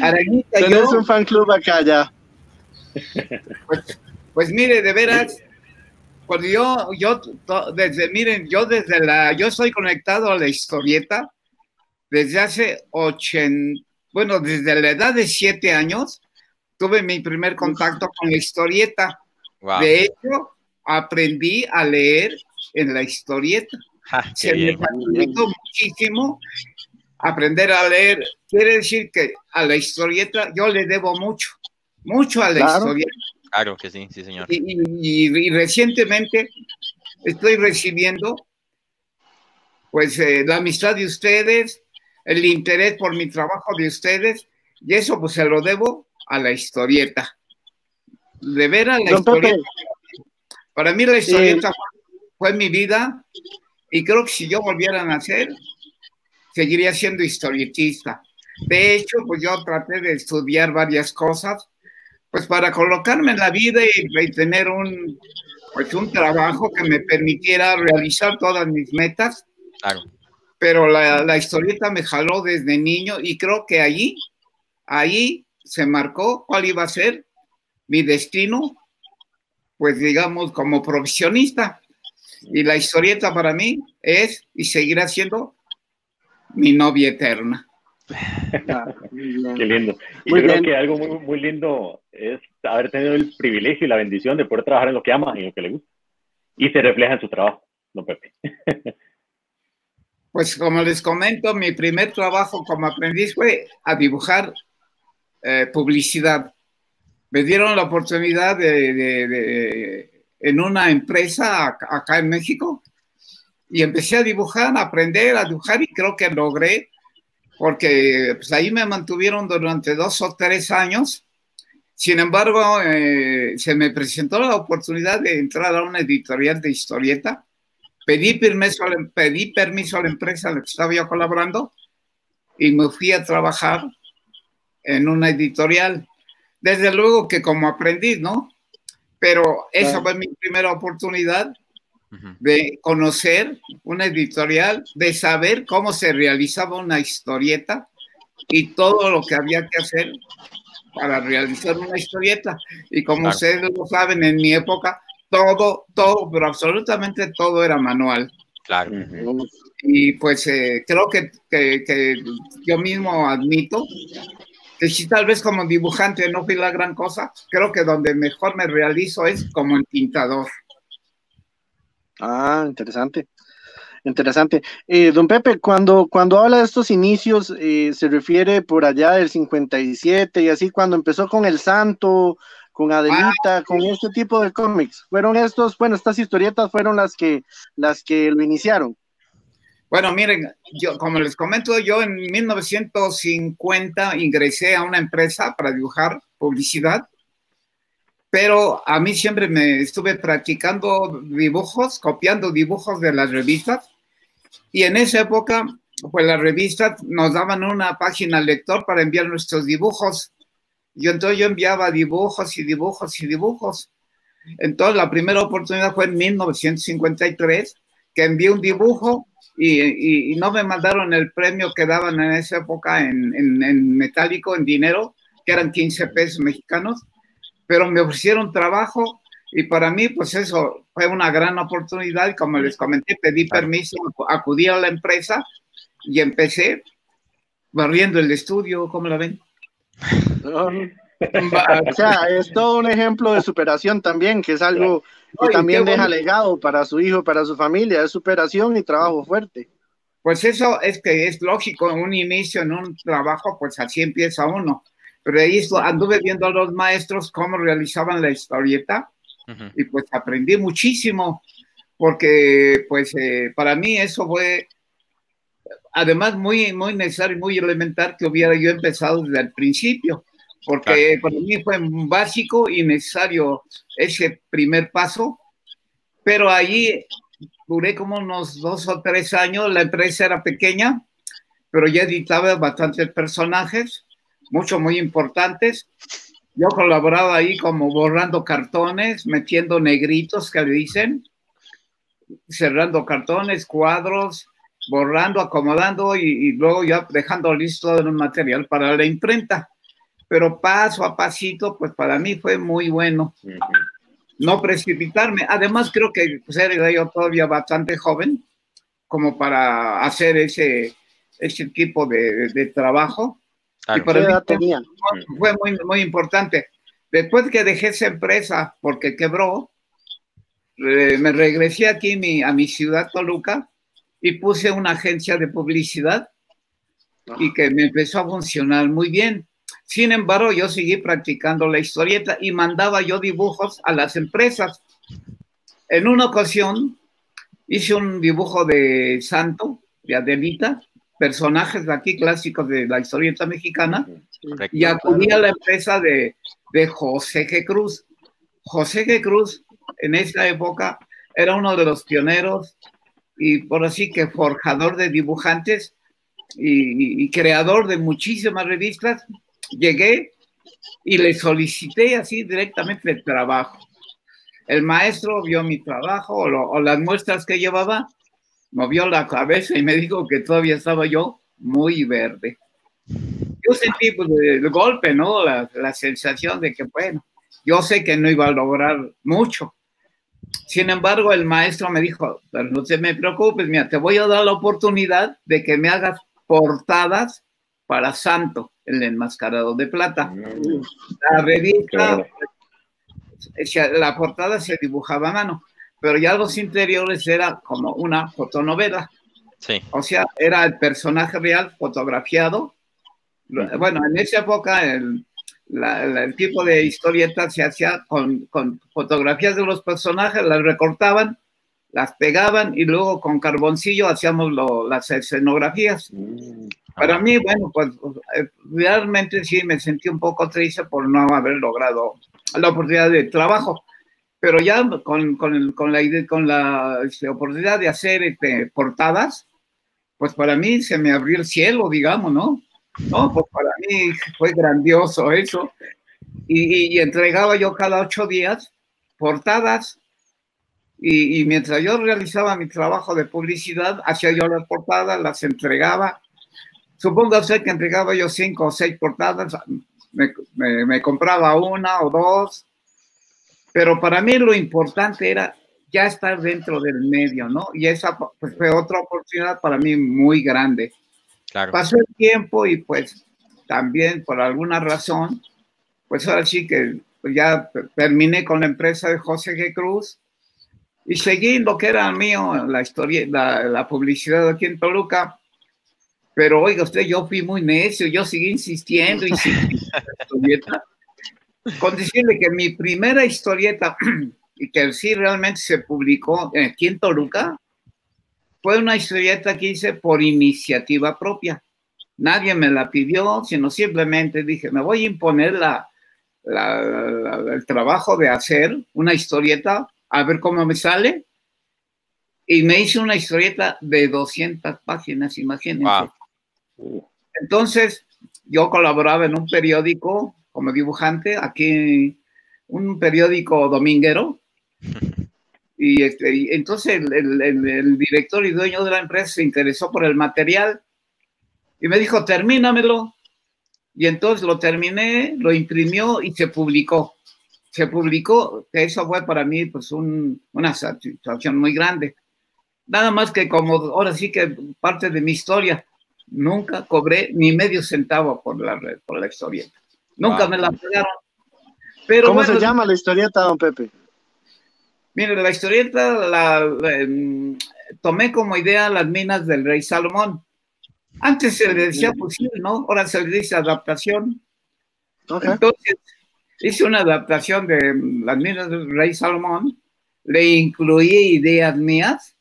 Arañita, tenés un fan club acá ya. Pues mire, de veras, cuando yo estoy conectado a la historieta desde hace desde la edad de 7 años, tuve mi primer contacto con la historieta. Wow. De hecho, aprendí a leer en la historieta. Se me facilitó muchísimo aprender a leer. Quiere decir que a la historieta yo le debo mucho a la historieta. Claro que sí, sí, señor. Y recientemente estoy recibiendo pues la amistad de ustedes, el interés por mi trabajo de ustedes, y eso pues se lo debo a la historieta. De veras, la historieta. Para mí la historieta fue mi vida, y creo que si yo volviera a nacer, seguiría siendo historietista. De hecho, pues yo traté de estudiar varias cosas, pues para colocarme en la vida y tener un trabajo que me permitiera realizar todas mis metas. Claro. Pero la historieta me jaló desde niño, y creo que ahí se marcó cuál iba a ser mi destino, pues digamos, como profesionista. Y la historieta para mí es y seguirá siendo mi novia eterna. Qué lindo. Y yo creo que algo muy, muy lindo es haber tenido el privilegio y la bendición de poder trabajar en lo que ama y en lo que le gusta. Y se refleja en su trabajo, don Pepe. Pues como les comento, mi primer trabajo como aprendiz fue a dibujar publicidad. Me dieron la oportunidad en una empresa acá en México, y empecé a dibujar, a aprender a dibujar, y creo que logré, porque pues, ahí me mantuvieron durante 2 o 3 años. Sin embargo, se me presentó la oportunidad de entrar a una editorial de historieta. Pedí permiso a la empresa en la que estaba yo colaborando, y me fui a trabajar en una editorial. Desde luego que como aprendiz, ¿no? Pero esa fue mi primera oportunidad de conocer una editorial, de saber cómo se realizaba una historieta y todo lo que había que hacer para realizar una historieta. Y como ustedes lo saben, en mi época, todo, pero absolutamente todo era manual. Claro. Y pues creo que yo mismo admito que si tal vez como dibujante no fui la gran cosa, creo que donde mejor me realizo es como el pintador. Ah, interesante. Interesante. Don Pepe, cuando habla de estos inicios, se refiere por allá del 57 y así, cuando empezó con El Santo, con Adelita, con este tipo de cómics. Estas historietas fueron las que lo iniciaron. Bueno, miren, yo, como les comento, yo en 1950 ingresé a una empresa para dibujar publicidad, pero a mí siempre me estuve practicando dibujos, copiando dibujos de las revistas, y en esa época, pues las revistas nos daban una página al lector para enviar nuestros dibujos. Entonces yo enviaba dibujos y dibujos y dibujos. Entonces la primera oportunidad fue en 1953, que envié un dibujo y no me mandaron el premio que daban en esa época en metálico, en dinero, que eran 15 pesos mexicanos, pero me ofrecieron trabajo, y para mí pues eso fue una gran oportunidad, y como les comenté, pedí permiso, acudí a la empresa y empecé barriendo el estudio. ¿Cómo la ven? O sea, es todo un ejemplo de superación también, que es algo que también deja legado para su hijo, para su familia, es superación y trabajo fuerte. Pues eso es que es lógico, en un inicio, en un trabajo, pues así empieza uno. Pero ahí anduve viendo a los maestros cómo realizaban la historieta, y pues aprendí muchísimo, porque pues para mí eso fue, además, muy, muy necesario, muy elemental que hubiera yo empezado desde el principio, porque para mí fue básico y necesario ese primer paso. Pero ahí duré como unos 2 o 3 años. La empresa era pequeña, pero ya editaba bastantes personajes, muchos muy importantes. Yo colaboraba ahí como borrando cartones, metiendo negritos que le dicen, cerrando cartones, cuadros, borrando, acomodando y luego ya dejando listo el material para la imprenta. Pero paso a pasito, pues para mí fue muy bueno. No precipitarme. Además, creo que pues, era yo todavía bastante joven como para hacer ese tipo de trabajo. Claro. Y para mí fue muy, muy importante. Después que dejé esa empresa porque quebró, me regresé aquí a mi ciudad, Toluca, y puse una agencia de publicidad y que me empezó a funcionar muy bien. Sin embargo, yo seguí practicando la historieta y mandaba yo dibujos a las empresas. En una ocasión hice un dibujo de Santo, de Adelita, personajes de aquí clásicos de la historieta mexicana, correcto, y acudí a la empresa de José G. Cruz. José G. Cruz en esa época era uno de los pioneros y por así que forjador de dibujantes y creador de muchísimas revistas. Llegué y le solicité así directamente el trabajo. El maestro vio mi trabajo o las muestras que llevaba, movió la cabeza y me dijo que todavía estaba yo muy verde. Yo sentí pues, el golpe, ¿no? La sensación de que, bueno, yo sé que no iba a lograr mucho. Sin embargo, el maestro me dijo, pero no te me preocupes, mira, te voy a dar la oportunidad de que me hagas portadas para Santo, el enmascarado de plata. La revista, la portada se dibujaba a mano, pero ya los interiores era como una fotonovela. Sí. O sea, era el personaje real fotografiado. Bueno, en esa época el tipo de historieta se hacía con fotografías de los personajes, las recortaban, las pegaban y luego con carboncillo hacíamos las escenografías. Para mí, bueno, pues realmente sí me sentí un poco triste por no haber logrado la oportunidad de trabajo, pero ya con la oportunidad de hacer portadas, pues para mí se me abrió el cielo, digamos, ¿no? No, pues para mí fue grandioso eso. Y entregaba yo cada 8 días portadas y mientras yo realizaba mi trabajo de publicidad, hacía yo las portadas, las entregaba. Supongo que entregaba yo 5 o 6 portadas, me compraba 1 o 2, pero para mí lo importante era ya estar dentro del medio, ¿no? Y esa pues, fue otra oportunidad para mí muy grande. Claro. Pasó el tiempo y pues también por alguna razón, pues ahora sí que pues, ya terminé con la empresa de José G. Cruz y seguí lo que era mío, la publicidad aquí en Toluca. Pero oiga usted, yo fui muy necio, yo seguí insistiendo y historieta. Con decirle que mi primera historieta, y que sí realmente se publicó aquí en Toluca, fue una historieta que hice por iniciativa propia. Nadie me la pidió, sino simplemente dije, me voy a imponer el trabajo de hacer una historieta, a ver cómo me sale. Y me hice una historieta de 200 páginas, imagínense. Wow. Entonces, yo colaboraba en un periódico como dibujante, aquí, un periódico dominguero. Y entonces el director y dueño de la empresa se interesó por el material y me dijo, termínamelo. Y entonces lo terminé, lo imprimió y se publicó. Se publicó, que eso fue para mí pues una satisfacción muy grande. Nada más que como ahora sí que parte de mi historia, nunca cobré ni medio centavo por la historieta. Nunca me la pagaron. Pero ¿cómo se llama la historieta, don Pepe? Mire, la historieta tomé como idea las minas del rey Salomón. Antes se le decía fusil, ¿no? Ahora se le dice adaptación. Okay. Entonces, hice una adaptación de las minas del rey Salomón, le incluí ideas mías,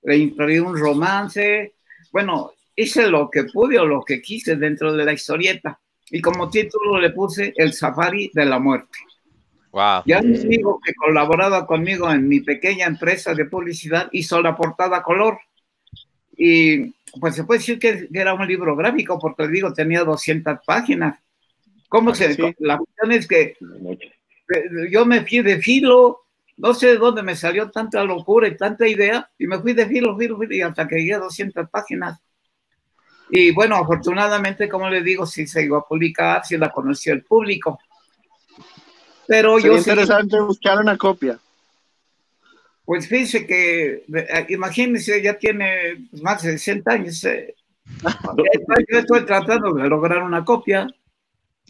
le incluí un romance, bueno, hice lo que pude o lo que quise dentro de la historieta. Y como título le puse El Safari de la Muerte. Wow. Ya les digo que colaboraba conmigo en mi pequeña empresa de publicidad, hizo la portada a color. Y pues se puede decir que era un libro gráfico, porque les digo, tenía 200 páginas. ¿Cómo se...? Sí. La cuestión es que yo me fui de filo no sé de dónde me salió tanta locura y tanta idea, y me fui de filo, y hasta que llegué a 200 páginas. Y bueno, afortunadamente, como le digo, sí se iba a publicar, sí la conoció el público. Pero sería interesante buscar una copia. Pues fíjese que, imagínense, ya tiene más de 60 años. Yo estoy tratando de lograr una copia.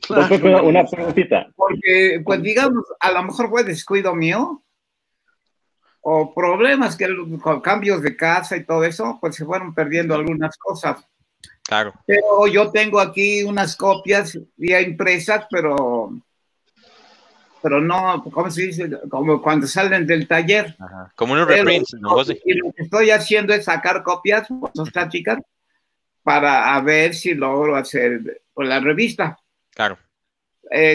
Claro. Una preguntita. Porque, pues digamos, a lo mejor fue descuido mío, o problemas con cambios de casa y todo eso, pues se fueron perdiendo algunas cosas. Claro. Pero yo tengo aquí unas copias ya impresas, pero no, ¿cómo se dice? Como cuando salen del taller. Ajá. Como unos reprints, ¿no, José? Y lo que estoy haciendo es sacar copias fotostáticas para ver si logro hacer por la revista. Claro.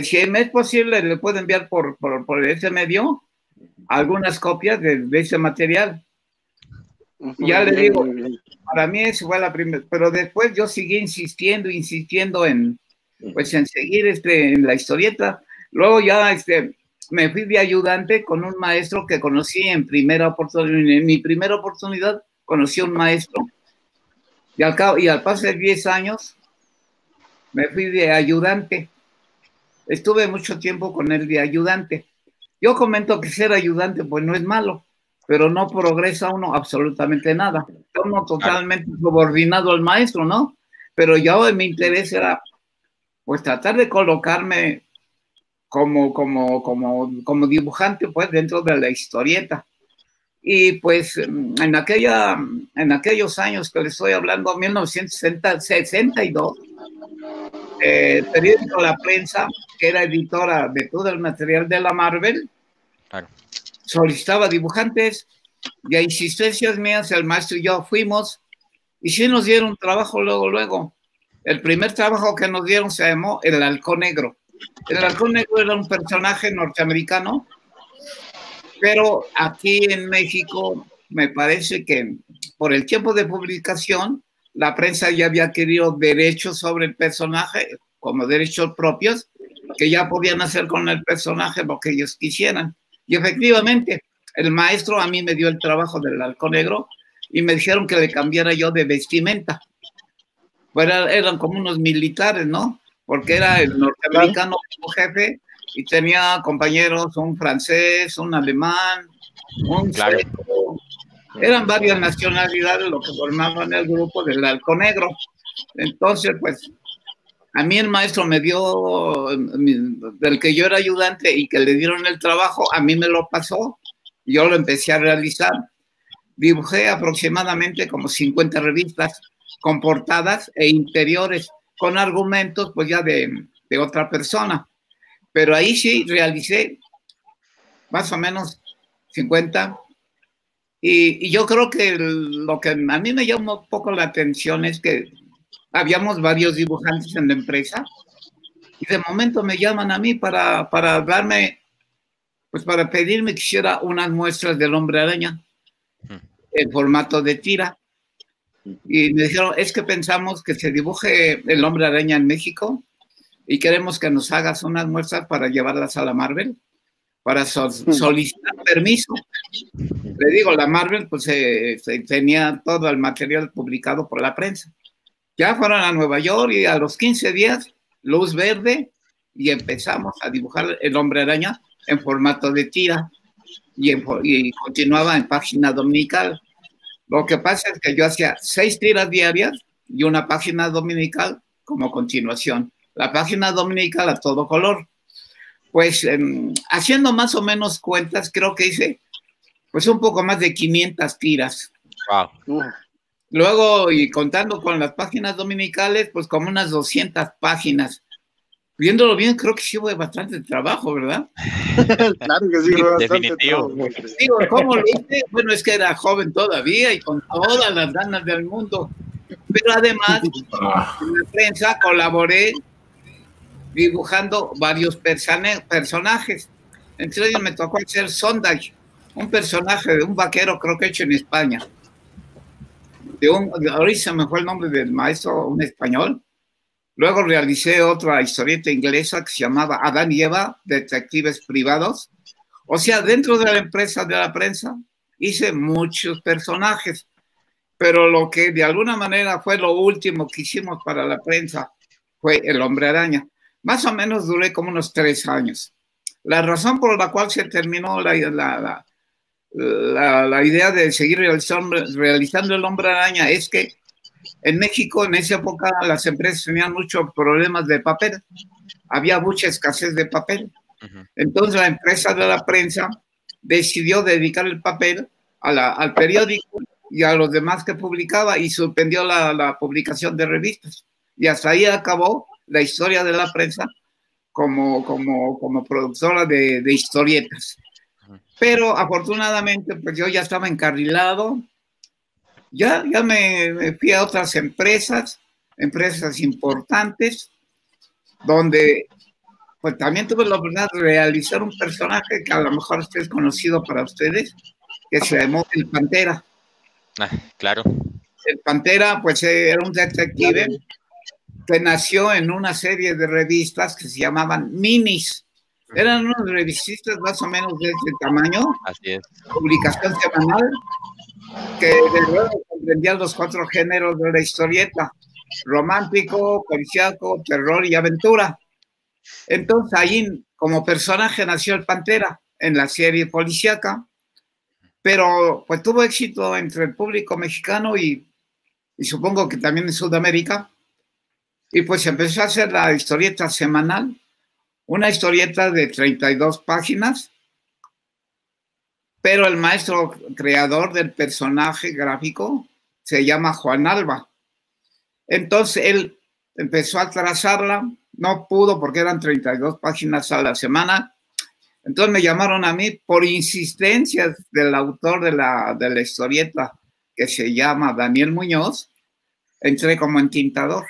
Si me es posible, le puedo enviar por ese medio algunas copias de ese material. Ya le digo, para mí eso fue la primera, pero después yo seguí insistiendo en seguir en la historieta. Luego ya me fui de ayudante con un maestro que conocí en mi primera oportunidad, conocí a un maestro, y al paso de 10 años me fui de ayudante. Estuve mucho tiempo con él de ayudante. Yo comento que ser ayudante pues no es malo, pero no progresa uno absolutamente nada. Uno totalmente subordinado al maestro, ¿no? Pero yo mi interés era pues tratar de colocarme como dibujante pues dentro de la historieta. Y pues en aquellos años que le estoy hablando, 1962, el periódico La Prensa, que era editora de todo el material de la Marvel, claro, solicitaba dibujantes, y a insistencias mías el maestro y yo fuimos, y sí nos dieron trabajo luego. El primer trabajo que nos dieron se llamó El Halcón Negro. El Halcón Negro era un personaje norteamericano, pero aquí en México me parece que por el tiempo de publicación la prensa ya había adquirido derechos sobre el personaje, como derechos propios, que ya podían hacer con el personaje lo que ellos quisieran. Y efectivamente, el maestro a mí me dio el trabajo del Halcón Negro y me dijeron que le cambiara yo de vestimenta. Pues eran como unos militares, ¿no? Porque era el norteamericano como jefe y tenía compañeros, un francés, un alemán, un sueco. Eran varias nacionalidades lo que formaban el grupo del Halcón Negro. Entonces, pues, a mí el maestro me dio, del que yo era ayudante y que le dieron el trabajo, a mí me lo pasó, y yo lo empecé a realizar. Dibujé aproximadamente como 50 revistas con portadas e interiores, con argumentos, pues ya de otra persona. Pero ahí sí realicé más o menos 50. Y yo creo que lo que a mí me llamó un poco la atención es que habíamos varios dibujantes en la empresa y de momento me llaman a mí para darme, pues para pedirme que hiciera unas muestras del Hombre Araña en formato de tira. Y me dijeron, es que pensamos que se dibuje el Hombre Araña en México y queremos que nos hagas unas muestras para llevarlas a la Marvel, para solicitar permiso. Le digo, la Marvel pues tenía todo el material publicado por la prensa. Ya fueron a Nueva York y a los 15 días, luz verde, y empezamos a dibujar el Hombre Araña en formato de tira y continuaba en página dominical. Lo que pasa es que yo hacía 6 tiras diarias y una página dominical como continuación. La página dominical a todo color. Pues haciendo más o menos cuentas, creo que hice pues un poco más de 500 tiras. Wow. Luego, y contando con las páginas dominicales, pues como unas 200 páginas. Viéndolo bien, creo que sí fue bastante trabajo, ¿verdad? Claro que sí, fue bastante definitivo. trabajo. Digo, ¿cómo lo hice? Bueno, es que era joven todavía y con todas las ganas del mundo. Pero además, en la prensa colaboré dibujando varios personajes. Entre ellos me tocó hacer Sondage, un personaje de un vaquero, creo que hecho en España. Ahorita se me fue el nombre del maestro, un español. Luego realicé otra historieta inglesa que se llamaba Adán y Eva, Detectives Privados, O sea, dentro de la empresa de la prensa hice muchos personajes, pero lo que de alguna manera fue lo último que hicimos para la prensa fue el Hombre Araña. Más o menos duré como unos 3 años. La razón por la cual se terminó la idea de seguir realizando el Hombre Araña es que en México en esa época las empresas tenían muchos problemas de papel, había mucha escasez de papel. Entonces la empresa de la prensa decidió dedicar el papel al periódico y a los demás que publicaba y suspendió la publicación de revistas. Y hasta ahí acabó la historia de la prensa como productora de historietas. Pero afortunadamente pues yo ya estaba encarrilado, ya me fui a otras empresas importantes, donde pues también tuve la oportunidad de realizar un personaje que a lo mejor es conocido para ustedes, que se llamó El Pantera. Claro. El Pantera pues era un detective que nació en una serie de revistas que se llamaban Minis. Eran unos revistas más o menos de ese tamaño. Así es. Publicación semanal que de luego comprendían los 4 géneros de la historieta: romántico, policíaco, terror y aventura. Entonces ahí como personaje nació el Pantera en la serie policíaca, pero pues tuvo éxito entre el público mexicano y supongo que también en Sudamérica, y pues empezó a hacer la historieta semanal, una historieta de 32 páginas, pero el maestro creador del personaje gráfico se llama Juan Alba. Entonces él empezó a trazarla, no pudo porque eran 32 páginas a la semana. Entonces me llamaron a mí por insistencias del autor de la historieta, que se llama Daniel Muñoz. Entré como entintador.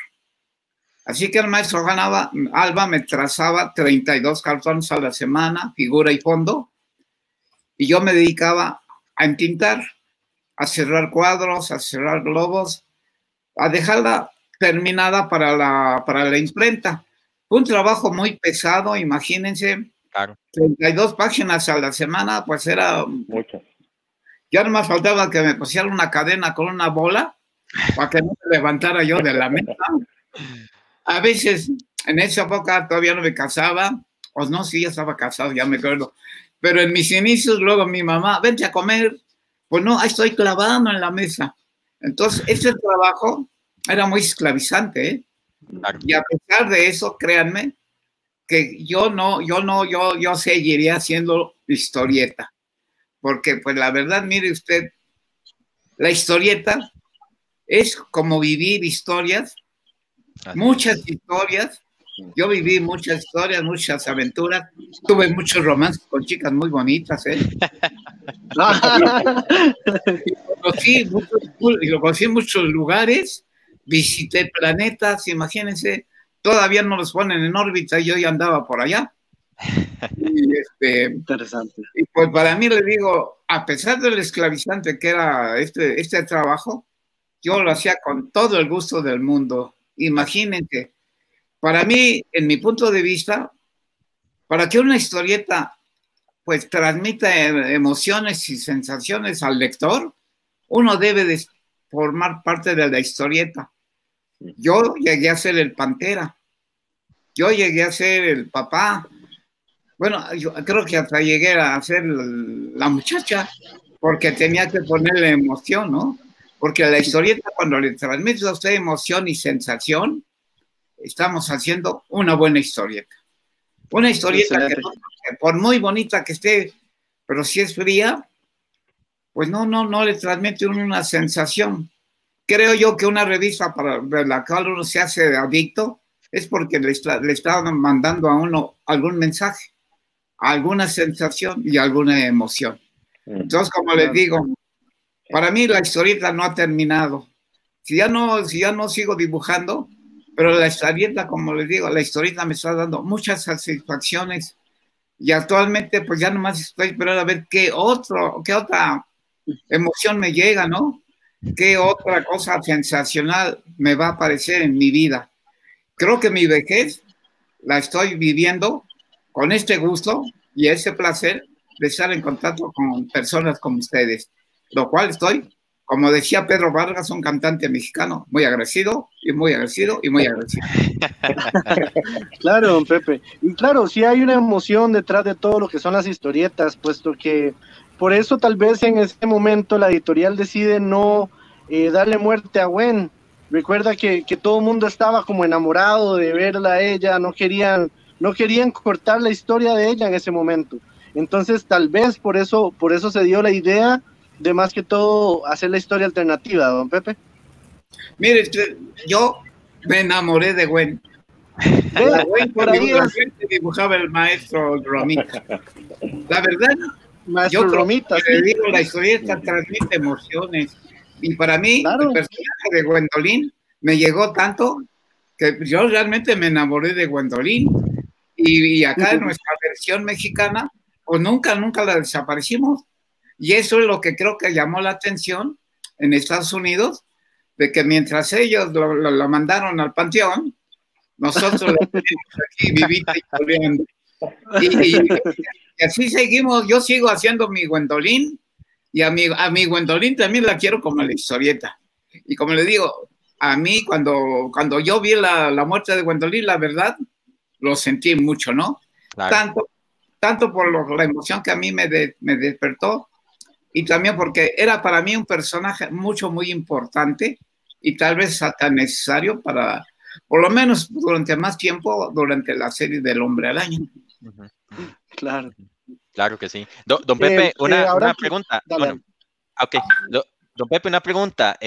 Así que el maestro Alba me trazaba 32 cartones a la semana, figura y fondo, y yo me dedicaba a entintar, a cerrar cuadros, a cerrar globos, a dejarla terminada para la imprenta. Fue un trabajo muy pesado, imagínense. Claro. 32 páginas a la semana, pues era mucho. Ya no más faltaba que me pusieran una cadena con una bola para que no me levantara yo de la mesa. A veces, en esa época todavía no me casaba, o no, sí, ya estaba casado, ya me acuerdo. Pero en mis inicios, luego mi mamá, vente a comer. Pues no, ahí estoy clavado en la mesa. Entonces, ese trabajo era muy esclavizante, ¿eh? Claro. Y a pesar de eso, créanme, que yo seguiría haciendo historieta. Porque, pues, la verdad, mire usted, la historieta es como vivir historias, muchas historias. Yo viví muchas historias, muchas aventuras. Tuve muchos romances con chicas muy bonitas, ¿eh? Lo conocí en muchos lugares, visité planetas, imagínense, todavía no los ponen en órbita y yo ya andaba por allá. Interesante. Y pues para mí, le digo, a pesar del esclavizante que era este trabajo, yo lo hacía con todo el gusto del mundo. Imagínense, para mí, en mi punto de vista, para que una historieta pues transmita emociones y sensaciones al lector, uno debe de formar parte de la historieta. Yo llegué a ser el Pantera, yo llegué a ser el papá. Bueno, yo creo que hasta llegué a ser la muchacha, porque tenía que ponerle emoción, ¿no? Porque la historieta, cuando le transmite a usted emoción y sensación, estamos haciendo una buena historieta. Una historieta que por muy bonita que esté, pero si es fría, pues no le transmite una sensación. Creo yo que una revista de la cual uno se hace adicto es porque le está mandando a uno algún mensaje, alguna sensación y alguna emoción. Entonces, como les digo, para mí la historieta no ha terminado. Si ya no sigo dibujando, pero la historieta, como les digo, la historieta me está dando muchas satisfacciones y actualmente pues ya nomás estoy esperando a ver qué otra emoción me llega, ¿no? Qué otra cosa sensacional me va a aparecer en mi vida. Creo que mi vejez la estoy viviendo con este gusto y ese placer de estar en contacto con personas como ustedes, lo cual estoy, como decía Pedro Vargas, un cantante mexicano, muy agradecido y muy agradecido y muy agradecido. Claro, don Pepe. Y claro, sí hay una emoción detrás de todo lo que son las historietas, puesto que por eso tal vez en ese momento la editorial decide no darle muerte a Gwen. Recuerda que todo el mundo estaba como enamorado de verla a ella, no querían cortar la historia de ella en ese momento. Entonces tal vez por eso se dio la idea de más que todo hacer la historia alternativa, don Pepe. Mire, yo me enamoré de Gwen. La Gwen por ahí dibujaba el maestro Romita. La verdad, maestro yo Romita, creo que digo, la historieta transmite emociones. Y para mí, claro, el personaje de Gwendolyn me llegó tanto que yo realmente me enamoré de Gwendolyn. Y acá en nuestra versión mexicana, pues nunca la desaparecimos. Y eso es lo que creo que llamó la atención en Estados Unidos, de que mientras ellos lo mandaron al panteón, nosotros lo tenemos aquí vivita y coleando. Y así seguimos. Yo sigo haciendo mi Gwendolyn, y a mi Gwendolyn también la quiero como la historieta. Y como le digo, a mí cuando yo vi la muerte de Gwendolyn, la verdad, lo sentí mucho, ¿no? Claro. Tanto por la emoción que a mí me despertó, y también porque era para mí un personaje muy importante y tal vez hasta necesario para, por lo menos durante más tiempo, durante la serie del Hombre Araña. Claro. Claro que sí. Don Pepe, una pregunta. Bueno, okay. Don Pepe, una pregunta.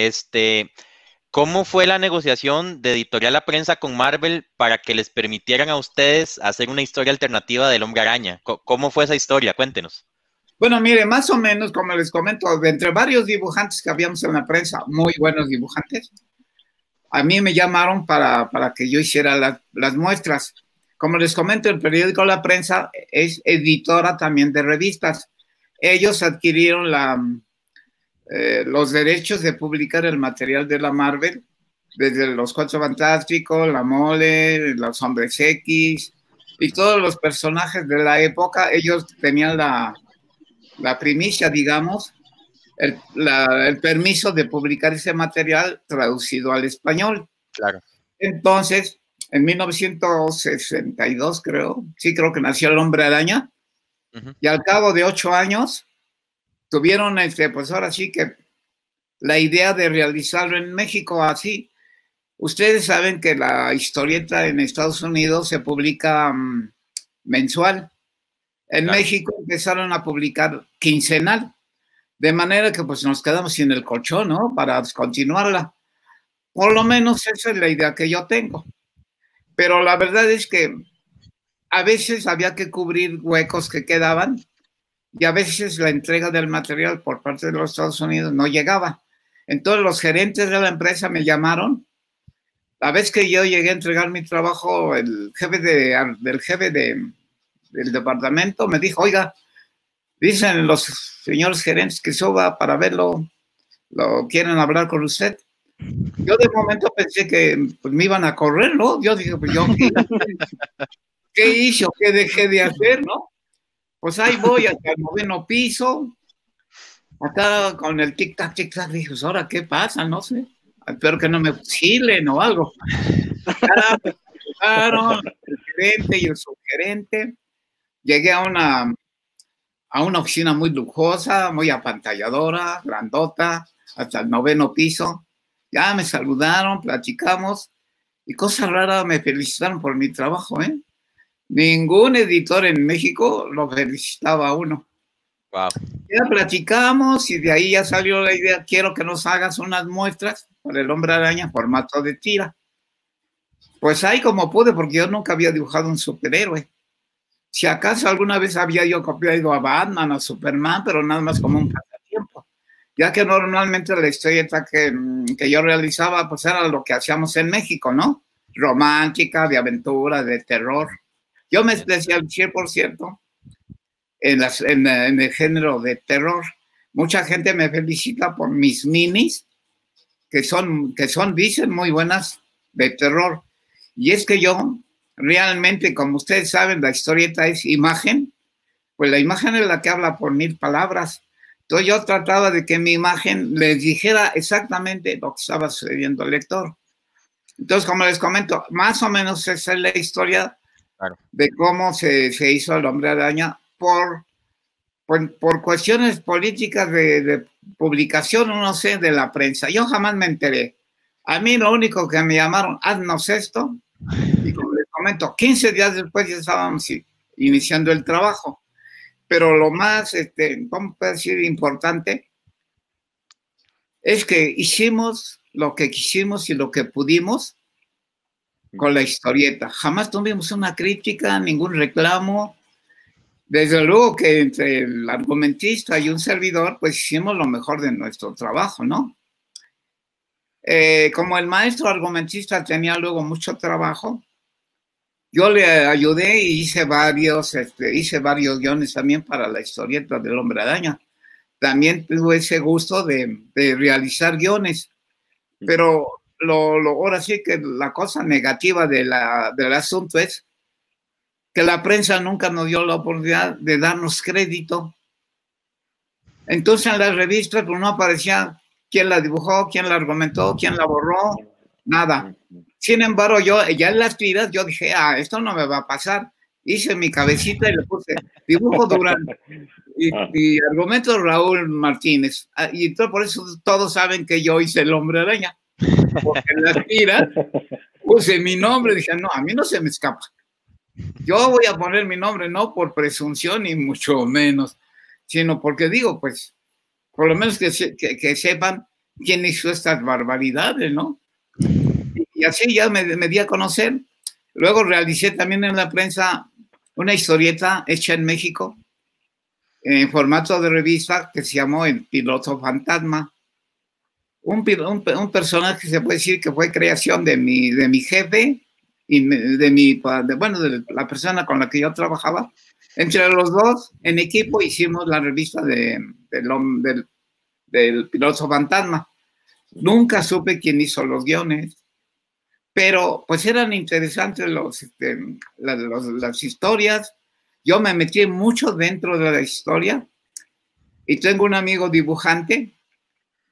¿Cómo fue la negociación de Editorial La Prensa con Marvel para que les permitieran a ustedes hacer una historia alternativa del Hombre Araña? ¿Cómo fue esa historia? Cuéntenos. Bueno, mire, más o menos, como les comento, de entre varios dibujantes que habíamos en la prensa, muy buenos dibujantes, a mí me llamaron para que yo hiciera las muestras. Como les comento, el periódico La Prensa es editora también de revistas. Ellos adquirieron los derechos de publicar el material de la Marvel, desde los Cuatro Fantásticos, la Mole, los Hombres X y todos los personajes de la época. Ellos tenían la primicia, digamos, el permiso de publicar ese material traducido al español. Claro. Entonces, en 1962, creo que nació el Hombre Araña, y al cabo de 8 años tuvieron, pues ahora sí que la idea de realizarlo en México así. Ustedes saben que la historieta en Estados Unidos se publica mensual. En México empezaron a publicar quincenal, de manera que pues nos quedamos sin el colchón, ¿no? Para continuarla. Por lo menos esa es la idea que yo tengo. Pero la verdad es que a veces había que cubrir huecos que quedaban, y a veces la entrega del material por parte de los Estados Unidos no llegaba. Entonces los gerentes de la empresa me llamaron. La vez que yo llegué a entregar mi trabajo, el jefe del departamento me dijo: oiga, dicen los señores gerentes que suba para verlo, lo quieren hablar con usted. Yo de momento pensé que pues, me iban a correr, ¿no? Yo dije, pues yo, ¿qué hice o qué dejé de hacer, no? Pues ahí voy hasta el 9º piso, acá con el tic-tac, dije, pues ahora, ¿qué pasa? No sé, espero que no me fusilen o algo. Me llegaron el gerente y el subgerente. Llegué a una oficina muy lujosa, muy apantalladora, grandota, hasta el 9º piso. Ya me saludaron, platicamos, y cosa rara, me felicitaron por mi trabajo, ¿eh? Ningún editor en México lo felicitaba a uno. Wow. Ya platicamos y de ahí ya salió la idea: quiero que nos hagas unas muestras para el Hombre Araña, formato de tira. Pues ahí como pude, porque yo nunca había dibujado un superhéroe. Si acaso alguna vez había yo copiado a Batman, a Superman, pero nada más como un pasatiempo, ya que normalmente la historieta que yo realizaba pues era lo que hacíamos en México, ¿no? Romántica, de aventura, de terror. Yo me especialicé, por cierto, en el género de terror. Mucha gente me felicita por mis minis, que son, dicen, muy buenas de terror. Y es que yo realmente, como ustedes saben, la historieta es imagen, pues la imagen es la que habla por 1000 palabras. Entonces yo trataba de que mi imagen les dijera exactamente lo que estaba sucediendo al lector. Entonces, como les comento, más o menos esa es la historia de cómo se hizo el Hombre Araña por cuestiones políticas de publicación, no sé, de la prensa. Yo jamás me enteré. A mí lo único que me llamaron, haznos esto, y como les comento, 15 días después ya estábamos iniciando el trabajo. Pero lo más, ¿cómo puedo decir?, importante, es que hicimos lo que quisimos y lo que pudimos con la historieta. Jamás tuvimos una crítica, ningún reclamo. Desde luego que entre el argumentista y un servidor, pues hicimos lo mejor de nuestro trabajo, ¿no? Como el maestro argumentista tenía luego mucho trabajo, yo le ayudé y hice varios guiones también para la historieta del Hombre Araña. También tuve ese gusto de realizar guiones, pero ahora sí que la cosa negativa del asunto es que la prensa nunca nos dio la oportunidad de darnos crédito. Entonces en las revistas pues no aparecía quién la dibujó, quién la argumentó, quién la borró, nada. Sin embargo, yo ya en las tiras yo dije, esto no me va a pasar. Hice mi cabecita y le puse dibujo Durán y argumento Raúl Martínez. Y entonces por eso todos saben que yo hice el Hombre Araña. Porque en las tiras puse mi nombre y dije, no, a mí no se me escapa. Yo voy a poner mi nombre, no por presunción ni mucho menos, sino porque digo, pues, por lo menos que sepan quién hizo estas barbaridades, ¿no? Y así ya me di a conocer. Luego realicé también en la prensa una historieta hecha en México, en formato de revista, que se llamó El Piloto Fantasma. Un personaje que se puede decir que fue creación de mi jefe y de la persona con la que yo trabajaba. Entre los dos, en equipo, hicimos la revista del Piloto Fantasma. Nunca supe quién hizo los guiones, pero pues eran interesantes las historias. Yo me metí mucho dentro de la historia y tengo un amigo dibujante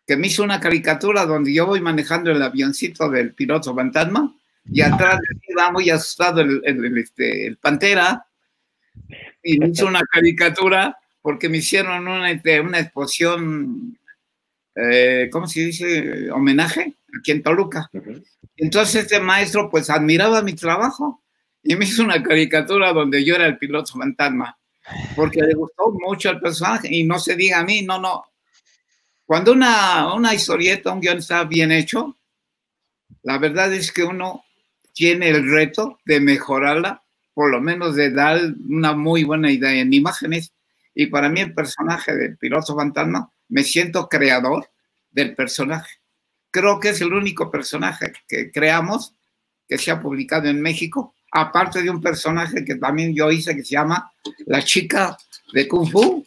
que me hizo una caricatura donde yo voy manejando el avioncito del Piloto Fantasma y atrás de mí va muy asustado el Pantera, y me hizo una caricatura porque me hicieron una exposición, ¿cómo se dice?, homenaje aquí en Toluca. Entonces este maestro pues admiraba mi trabajo y me hizo una caricatura donde yo era el Piloto Fantasma porque le gustó mucho el personaje. Y no se diga a mí, no. Cuando una historieta, un guión está bien hecho, la verdad es que uno tiene el reto de mejorarla, por lo menos de dar una muy buena idea en imágenes. Y para mí el personaje del Piloto Fantasma, me siento creador del personaje. Creo que es el único personaje que creamos que se ha publicado en México, aparte de un personaje que también yo hice que se llama La Chica de Kung Fu,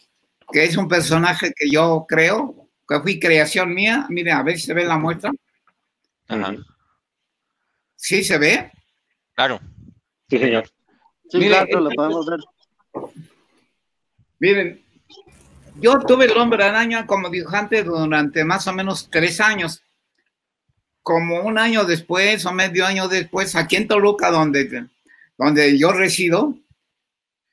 que es un personaje que yo creo, que fue creación mía. Miren, a ver si se ve la muestra. Ajá. ¿Sí se ve? Claro. Sí, señor. Sí, Miren, claro, lo podemos ver. Miren, yo tuve el Hombre Araña como dibujante durante más o menos 3 años. Como un año después o medio año después, aquí en Toluca, donde yo resido,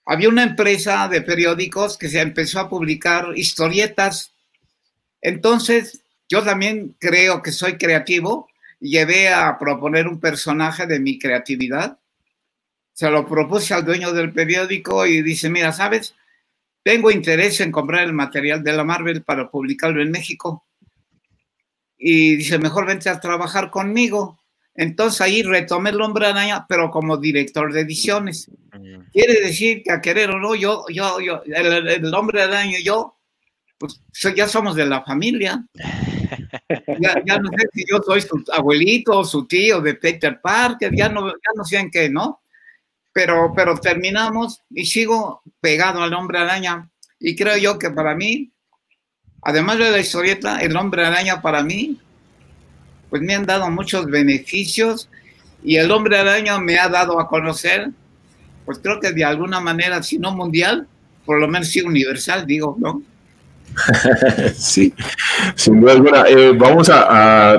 había una empresa de periódicos que se empezó a publicar historietas. Entonces, yo también creo que soy creativo y llevé a proponer un personaje de mi creatividad. Se lo propuse al dueño del periódico y dice, mira, ¿sabes? Tengo interés en comprar el material de la Marvel para publicarlo en México. Y dice, mejor vente a trabajar conmigo. Entonces ahí retomé el Hombre Araña, pero como director de ediciones. Quiere decir que a querer o no, el Hombre Araña y yo, pues ya somos de la familia. Ya no sé si yo soy su abuelito o su tío de Peter Parker, ya no sé en qué, ¿no? Pero terminamos y sigo pegado al Hombre Araña. Y creo yo que para mí, además de la historieta, el Hombre Araña para mí, pues me han dado muchos beneficios y el Hombre Araña me ha dado a conocer, pues creo que de alguna manera, si no mundial, por lo menos sí universal, digo, ¿no? Sí, sin duda alguna. Vamos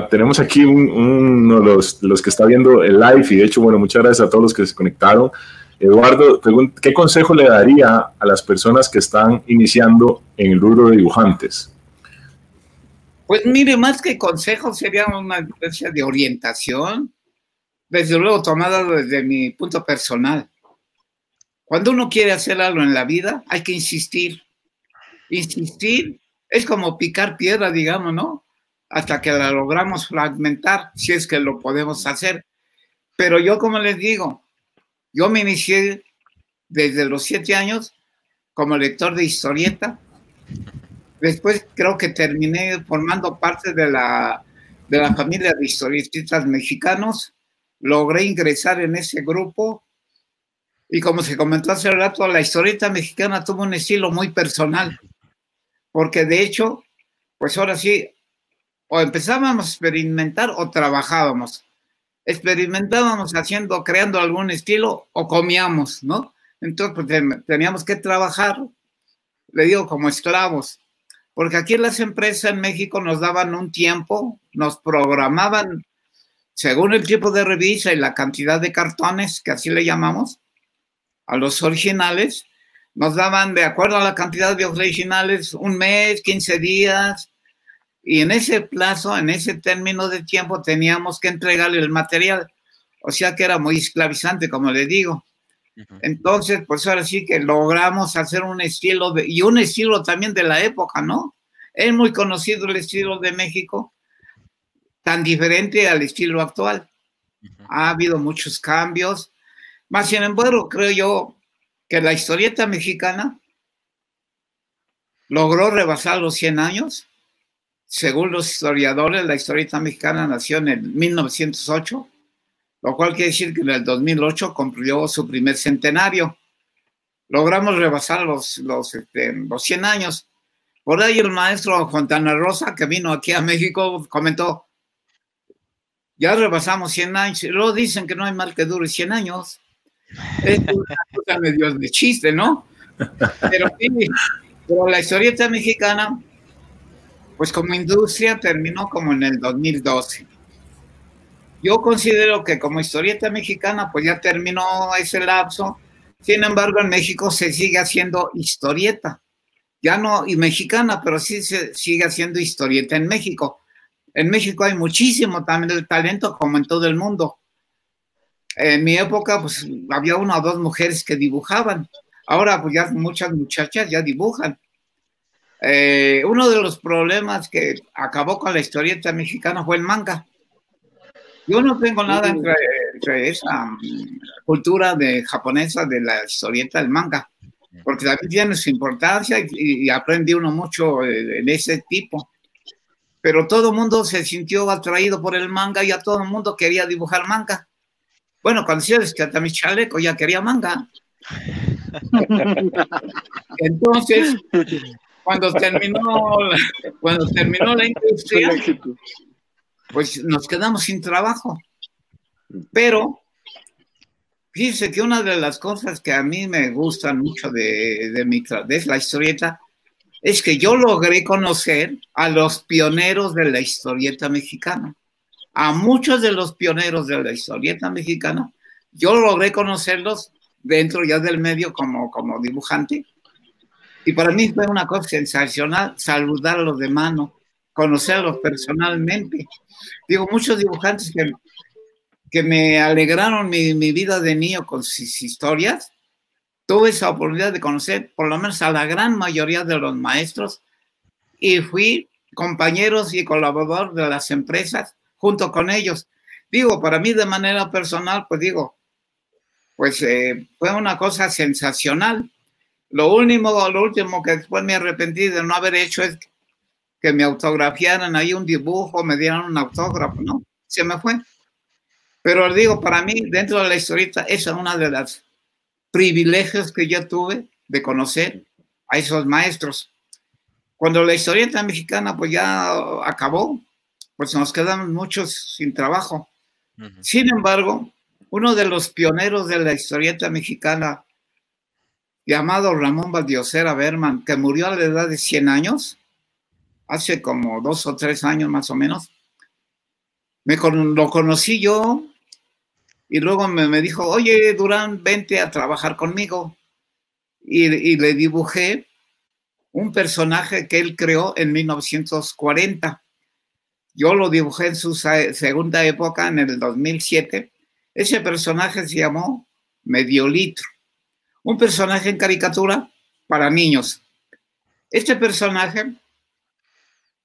tenemos aquí uno de los que está viendo el live, y de hecho, bueno, muchas gracias a todos los que se conectaron. Eduardo, ¿qué consejo le daría a las personas que están iniciando en el rubro de dibujantes? Pues mire, más que consejo sería una especie de orientación, desde luego tomada desde mi punto personal. Cuando uno quiere hacer algo en la vida, hay que insistir. Insistir es como picar piedra, digamos, ¿no? Hasta que la logramos fragmentar, si es que lo podemos hacer. Pero yo, como les digo, yo me inicié desde los 7 años como lector de historieta. Después creo que terminé formando parte de la familia de historietistas mexicanos. Logré ingresar en ese grupo. Y como se comentó hace rato, la historieta mexicana tuvo un estilo muy personal. Porque de hecho, pues ahora sí, o empezábamos a experimentar o trabajábamos. Experimentábamos creando algún estilo o comíamos, ¿no? Entonces pues, teníamos que trabajar, le digo, como esclavos. Porque aquí las empresas en México nos daban un tiempo, nos programaban según el tipo de revista y la cantidad de cartones, que así le llamamos, a los originales. Nos daban, de acuerdo a la cantidad de originales, un mes, 15 días, y en ese plazo, en ese término de tiempo, teníamos que entregarle el material. O sea que era muy esclavizante, como le digo. Entonces, pues ahora sí que logramos hacer un estilo, y un estilo también de la época, ¿no? Es muy conocido el estilo de México, tan diferente al estilo actual. Ha habido muchos cambios, más sin embargo, creo yo que la historieta mexicana logró rebasar los 100 años. Según los historiadores, la historieta mexicana nació en el 1908, lo cual quiere decir que en el 2008 cumplió su primer centenario. Logramos rebasar los 100 años. Por ahí el maestro Fontana Rosa, que vino aquí a México, comentó, ya rebasamos 100 años. Y luego dicen que no hay mal que dure 100 años. Es una cosa medio de chiste, ¿no? Pero sí, pero la historieta mexicana, pues como industria terminó como en el 2012. Yo considero que como historieta mexicana, pues ya terminó ese lapso. Sin embargo, en México se sigue haciendo historieta. Ya no, y mexicana, pero sí se sigue haciendo historieta en México. En México hay muchísimo también de talento, como en todo el mundo. En mi época, pues había 1 o 2 mujeres que dibujaban. Ahora, pues ya muchas muchachas ya dibujan. Uno de los problemas que acabó con la historieta mexicana fue el manga. Yo no tengo nada entre esa cultura japonesa de la historieta del manga, porque también tiene su importancia y aprendí uno mucho de ese tipo. Pero todo el mundo se sintió atraído por el manga y a todo el mundo quería dibujar manga. Bueno, cuando se rescata mi chaleco ya quería manga. Entonces, cuando terminó la industria, pues nos quedamos sin trabajo. Pero fíjense que una de las cosas que a mí me gustan mucho de la historieta es que yo logré conocer a los pioneros de la historieta mexicana. A muchos de los pioneros de la historieta mexicana, yo logré conocerlos dentro ya del medio como dibujante. Y para mí fue una cosa sensacional saludarlos de mano, conocerlos personalmente. Digo, muchos dibujantes que me alegraron mi vida de niño con sus historias, tuve esa oportunidad de conocer por lo menos a la gran mayoría de los maestros y fui compañeros y colaborador de las empresas junto con ellos. Digo, para mí de manera personal, pues digo, pues fue una cosa sensacional. Lo último que después me arrepentí de no haber hecho es que me autografiaran ahí un dibujo, me dieran un autógrafo, ¿no? Se me fue. Pero digo, para mí, dentro de la historieta, esa es una de las privilegios que yo tuve de conocer a esos maestros. Cuando la historieta mexicana pues ya acabó, pues nos quedamos muchos sin trabajo. Sin embargo, uno de los pioneros de la historieta mexicana llamado Ramón Valdiosera Berman, que murió a la edad de 100 años, hace como 2 o 3 años más o menos. Lo conocí yo y luego me dijo, oye, Durán, vente a trabajar conmigo. Y le dibujé un personaje que él creó en 1940. Yo lo dibujé en su segunda época, en el 2007. Ese personaje se llamó Mediolitro. Un personaje en caricatura para niños. Este personaje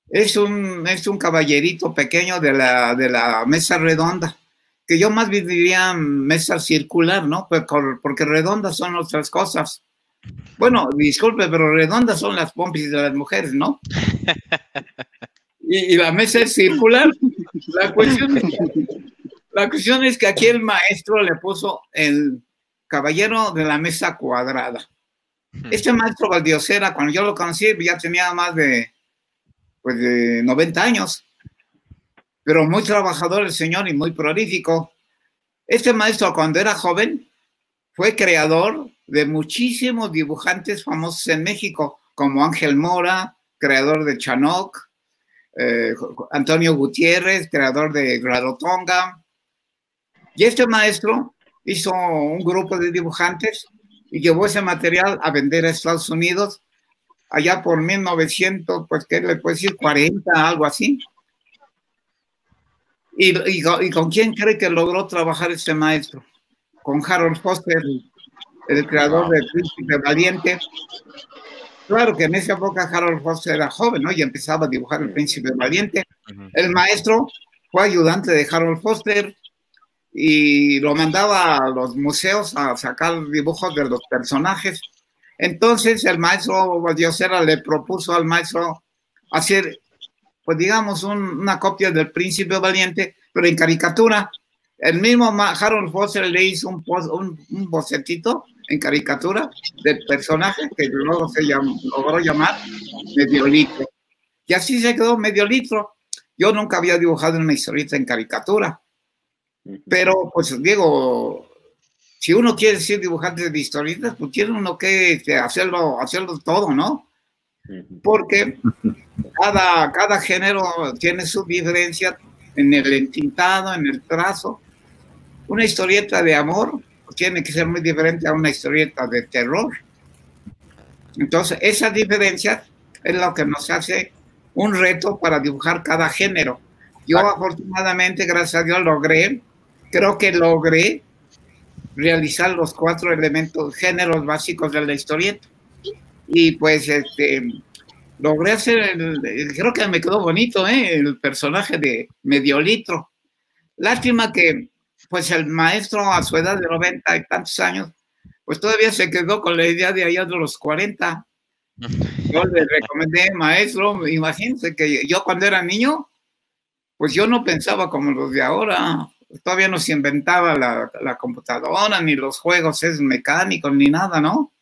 es un caballerito pequeño de la mesa redonda, que yo más bien diría mesa circular, ¿no? Porque redondas son otras cosas. Bueno, disculpe, pero redondas son las pompis de las mujeres, ¿no? Y la mesa es circular. La cuestión es que aquí el maestro le puso el caballero de la mesa cuadrada. Este maestro Valdiosera, cuando yo lo conocí, ya tenía más de 90 años, pero muy trabajador el señor y muy prolífico. Este maestro, cuando era joven, fue creador de muchísimos dibujantes famosos en México, como Ángel Mora, creador de Chanoc, Antonio Gutiérrez, creador de Rarotonga. Y este maestro hizo un grupo de dibujantes y llevó ese material a vender a Estados Unidos allá por 1900, pues, ¿qué le puedo decir? 40, algo así. ¿Y con quién cree que logró trabajar este maestro? Con Harold Foster, el creador del Príncipe Valiente. Claro que en esa época Harold Foster era joven, ¿no? Y empezaba a dibujar el Príncipe Valiente. El maestro fue ayudante de Harold Foster y lo mandaba a los museos a sacar dibujos de los personajes. Entonces el maestro Valdiosera le propuso al maestro hacer, pues digamos, una copia del Príncipe Valiente, pero en caricatura. El mismo Harold Foster le hizo un bocetito en caricatura del personaje que luego logró llamar Mediolitro. Y así se quedó Mediolitro. Yo nunca había dibujado una historieta en caricatura. Pero, pues, digo, si uno quiere ser dibujante de historietas, pues tiene uno que hacerlo todo, ¿no? Porque cada género tiene su diferencia en el entintado, en el trazo. Una historieta de amor tiene que ser muy diferente a una historieta de terror. Entonces, esa diferencia es lo que nos hace un reto para dibujar cada género. Yo, afortunadamente, gracias a Dios, creo que logré realizar los 4 géneros básicos de la historieta. Y pues, logré hacer, creo que me quedó bonito, el personaje de Mediolitro. Lástima que, pues, el maestro a su edad de 90 y tantos años, pues todavía se quedó con la idea de allá de los 40. Yo le recomendé, maestro, imagínense que yo cuando era niño, pues yo no pensaba como los de ahora. Todavía no se inventaba la computadora, ni los juegos mecánicos, ni nada, ¿no?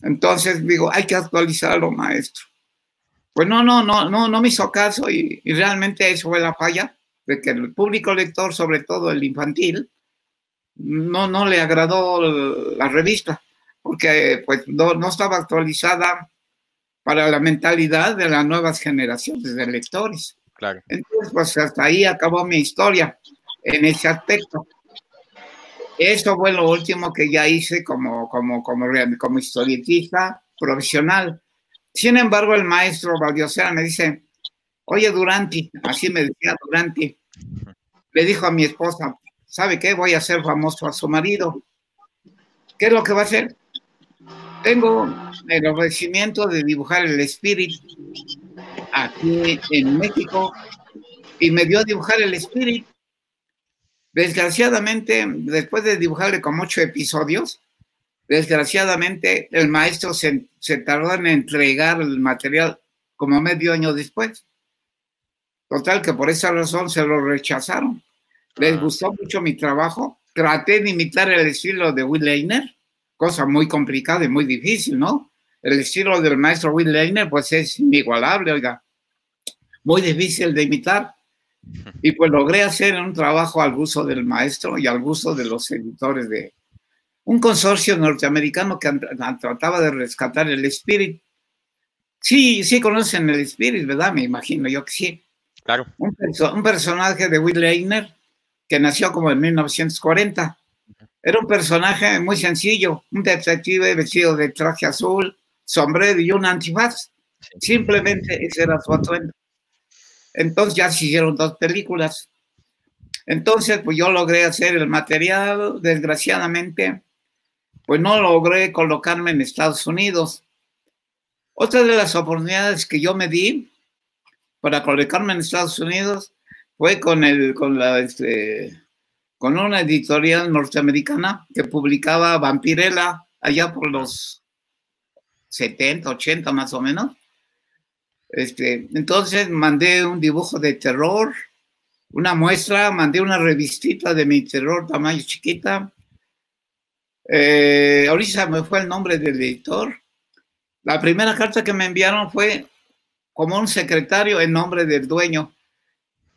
Entonces digo, hay que actualizarlo, maestro. Pues no me hizo caso y realmente eso fue la falla, de que el público lector, sobre todo el infantil, no le agradó la revista, porque pues no estaba actualizada para la mentalidad de las nuevas generaciones de lectores. Claro. Entonces, pues hasta ahí acabó mi historia en ese aspecto. Esto fue lo último que ya hice como historietista profesional. Sin embargo, el maestro Valdiosera me dice, oye, Duranti, así me decía Duranti, le dijo a mi esposa, ¿sabe qué? Voy a hacer famoso a su marido. ¿Qué es lo que va a hacer? Tengo el ofrecimiento de dibujar el Spirit aquí en México y me dio a dibujar el Spirit. Desgraciadamente, después de dibujarle como 8 episodios, desgraciadamente el maestro se tardó en entregar el material como medio año después. Total, que por esa razón se lo rechazaron. Les gustó mucho mi trabajo. Traté de imitar el estilo de Will Eisner, cosa muy complicada y muy difícil, ¿no? El estilo del maestro Will Eisner, pues es inigualable, oiga. Muy difícil de imitar. Y pues logré hacer un trabajo al gusto del maestro y al gusto de los editores un consorcio norteamericano que trataba de rescatar el Spirit. Sí conocen el Spirit, ¿verdad? Me imagino yo que sí. Claro. Un personaje de Will Eisner que nació como en 1940. Era un personaje muy sencillo, un detective vestido de traje azul, sombrero y un antifaz. Simplemente ese era su atuendo. Entonces ya se hicieron 2 películas. Entonces, pues yo logré hacer el material. Desgraciadamente, pues no logré colocarme en Estados Unidos. Otra de las oportunidades que yo me di para colocarme en Estados Unidos fue con una editorial norteamericana que publicaba Vampirella allá por los 70, 80 más o menos. Entonces mandé un dibujo de terror, una muestra, mandé una revistita de mi terror tamaño chiquita. Ahorita me fue el nombre del editor. La primera carta que me enviaron fue como un secretario en nombre del dueño,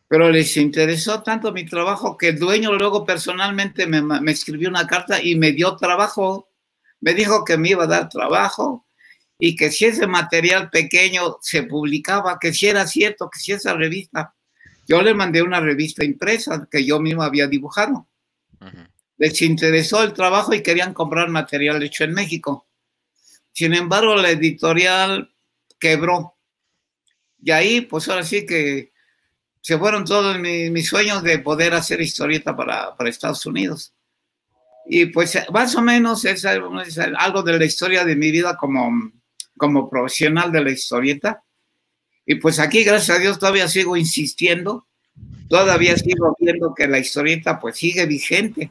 pero les interesó tanto mi trabajo que el dueño luego personalmente me escribió una carta y me dio trabajo. Me dijo que me iba a dar trabajo y que si ese material pequeño se publicaba, que si era cierto, que si esa revista. Yo le mandé una revista impresa que yo mismo había dibujado. Les interesó el trabajo y querían comprar material hecho en México. Sin embargo, la editorial quebró. Y ahí, pues ahora sí que se fueron todos mis sueños de poder hacer historieta para Estados Unidos. Y pues más o menos es algo de la historia de mi vida como profesional de la historieta. Y pues aquí, gracias a Dios, todavía sigo insistiendo. Todavía sigo viendo que la historieta pues sigue vigente.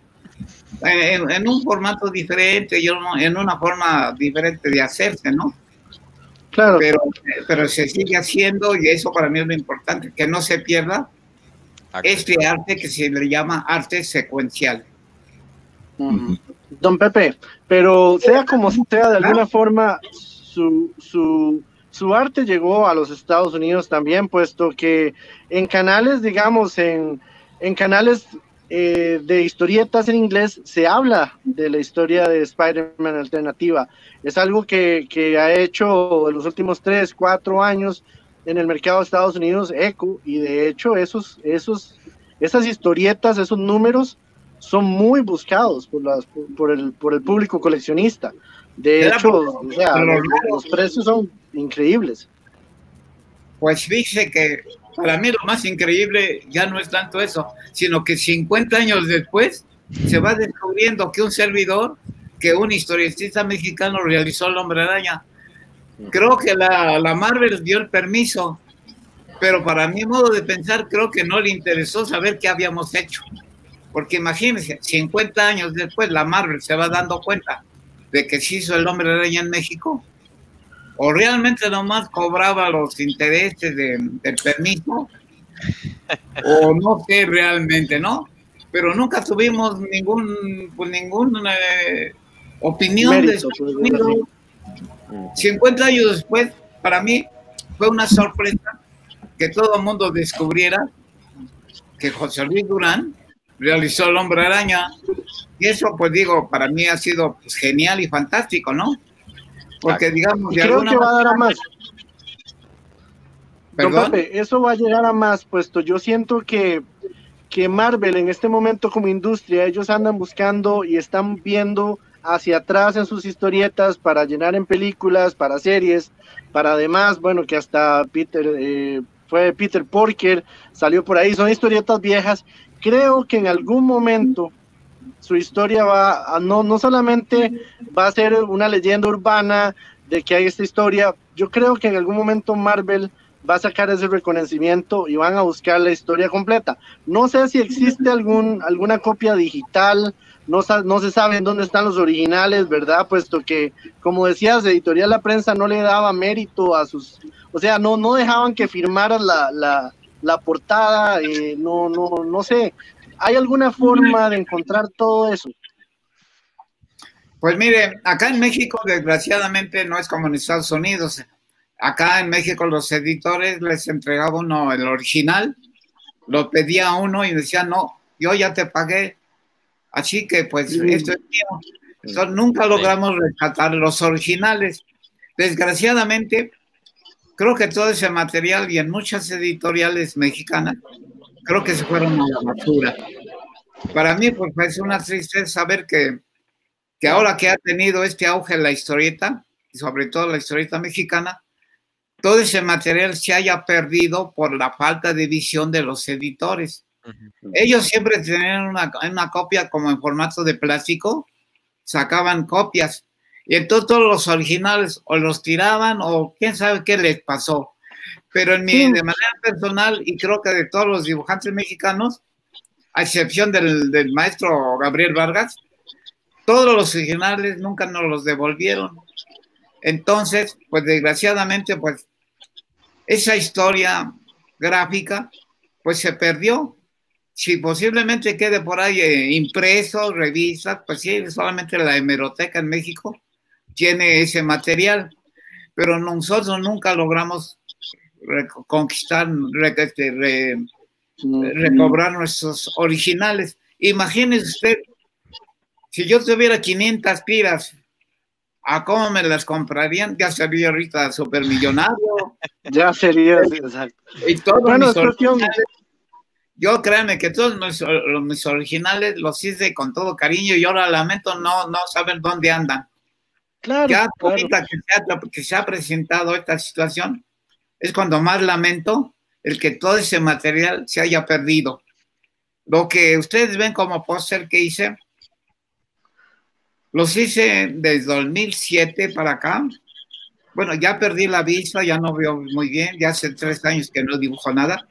En un formato diferente, en una forma diferente de hacerse, ¿no? Claro. Pero se sigue haciendo y eso para mí es lo importante, que no se pierda este arte que se le llama arte secuencial. Don Pepe, pero sea como sea, de alguna forma su arte llegó a los Estados Unidos también, puesto que en canales, digamos, en canales de historietas en inglés se habla de la historia de Spider-Man alternativa. Es algo que ha hecho en los últimos 3, 4 años en el mercado de Estados Unidos eco, y de hecho esas historietas, esos números son muy buscados por el público coleccionista. De hecho, o sea, los precios son increíbles. Pues fíjese que para mí lo más increíble ya no es tanto eso, sino que 50 años después se va descubriendo que un servidor, que un historietista mexicano realizó el Hombre Araña. Creo que la Marvel dio el permiso, pero para mi modo de pensar creo que no le interesó saber qué habíamos hecho. Porque imagínense, 50 años después la Marvel se va dando cuenta de que se hizo el Hombre Araña en México, o realmente nomás cobraba los intereses del permiso, o no sé realmente, ¿no? Pero nunca tuvimos ninguna opinión mérito, de eso. 50 años después, para mí fue una sorpresa que todo el mundo descubriera que José Luis Durán realizó el Hombre Araña, y eso, pues digo, para mí ha sido pues, genial y fantástico, ¿no? Porque digamos, y creo que va a dar a más. Don Pepe, eso va a llegar a más, puesto yo siento que Marvel en este momento como industria, ellos andan buscando y están viendo hacia atrás en sus historietas para llenar en películas, para series, para además, bueno, que hasta Peter Porker salió por ahí, son historietas viejas. Creo que en algún momento su historia va a, no solamente va a ser una leyenda urbana de que hay esta historia, yo creo que en algún momento Marvel va a sacar ese reconocimiento y van a buscar la historia completa. No sé si existe alguna copia digital, no se sabe en dónde están los originales, ¿verdad? Puesto que, como decías, Editorial La Prensa no le daba mérito a sus, o sea, no dejaban que firmaran la portada, no sé. ¿Hay alguna forma de encontrar todo eso? Pues mire, acá en México desgraciadamente no es como en Estados Unidos. Acá en México los editores les entregaba uno el original, lo pedía uno y decía, no, yo ya te pagué, así que pues esto es mío. Entonces, nunca logramos rescatar los originales. Desgraciadamente, creo que todo ese material y en muchas editoriales mexicanas, creo que se fueron a la basura. Para mí, pues, es una tristeza saber que ahora que ha tenido este auge la historieta, y sobre todo la historieta mexicana, todo ese material se haya perdido por la falta de visión de los editores. Ellos siempre tenían una copia como en formato de plástico, sacaban copias, y entonces todos los originales o los tiraban o quién sabe qué les pasó. Pero de manera personal, y creo que de todos los dibujantes mexicanos, a excepción del maestro Gabriel Vargas, todos los originales nunca nos los devolvieron. Entonces, pues desgraciadamente, pues esa historia gráfica, pues se perdió. Si posiblemente quede por ahí impreso, revistas, pues sí, solamente la hemeroteca en México tiene ese material, pero nosotros nunca logramos conquistar, recobrar nuestros originales. Imagínese usted, si yo tuviera 500 tiras, ¿a cómo me las comprarían? Ya sería ahorita supermillonario. Ya sería, exacto. Y todos mis originales, yo créanme que todos mis originales los hice con todo cariño y ahora lamento no saber dónde andan. Claro, ya claro. Ahorita que se ha presentado esta situación, es cuando más lamento el que todo ese material se haya perdido. Lo que ustedes ven como póster que hice, los hice desde 2007 para acá. Bueno, ya perdí la vista, ya no veo muy bien, ya hace 3 años que no dibujo nada,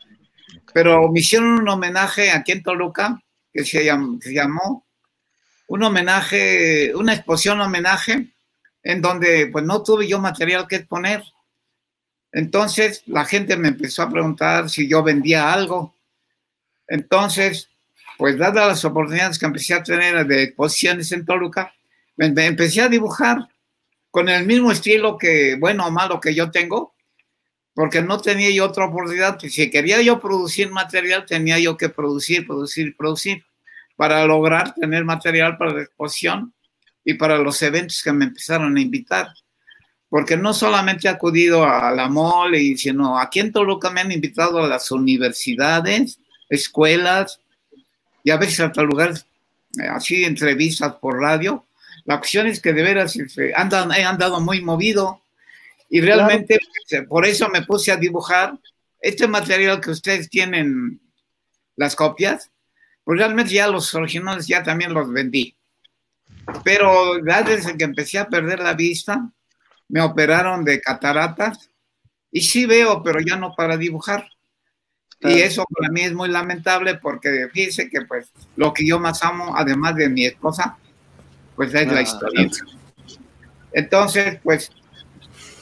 pero me hicieron un homenaje aquí en Toluca, que se llamó un homenaje, una exposición homenaje, en donde pues no tuve yo material que exponer. Entonces la gente me empezó a preguntar si yo vendía algo. Entonces, pues dadas las oportunidades que empecé a tener de exposiciones en Toluca, me empecé a dibujar con el mismo estilo que, bueno o malo, que yo tengo, porque no tenía yo otra oportunidad. Si quería yo producir material, tenía yo que producir, para lograr tener material para la exposición y para los eventos que me empezaron a invitar. Porque no solamente he acudido a la mole, sino aquí en Toluca me han invitado a las universidades, escuelas, y a veces hasta lugares, así entrevistas por radio. La cuestión es que de veras he andado muy movido y realmente claro, por eso me puse a dibujar este material que ustedes tienen, las copias, pues realmente ya los originales ya también los vendí. Pero ya desde que empecé a perder la vista, me operaron de cataratas y sí veo, pero ya no para dibujar. Y eso para mí es muy lamentable porque fíjense que pues lo que yo más amo, además de mi esposa, pues es la historia. Entonces, pues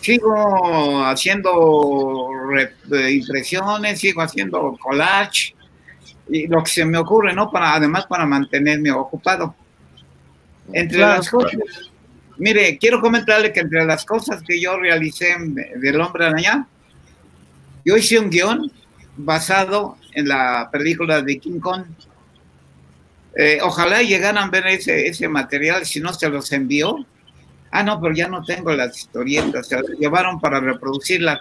sigo haciendo impresiones, sigo haciendo collage y lo que se me ocurre, ¿no? Además para mantenerme ocupado. Entre las cosas, mire, quiero comentarle que entre las cosas que yo realicé del Hombre Araña, yo hice un guión basado en la película de King Kong. Ojalá llegaran a ver ese material, si no se los envió. Ah, no, pero ya no tengo las historietas, se las llevaron para reproducirlas.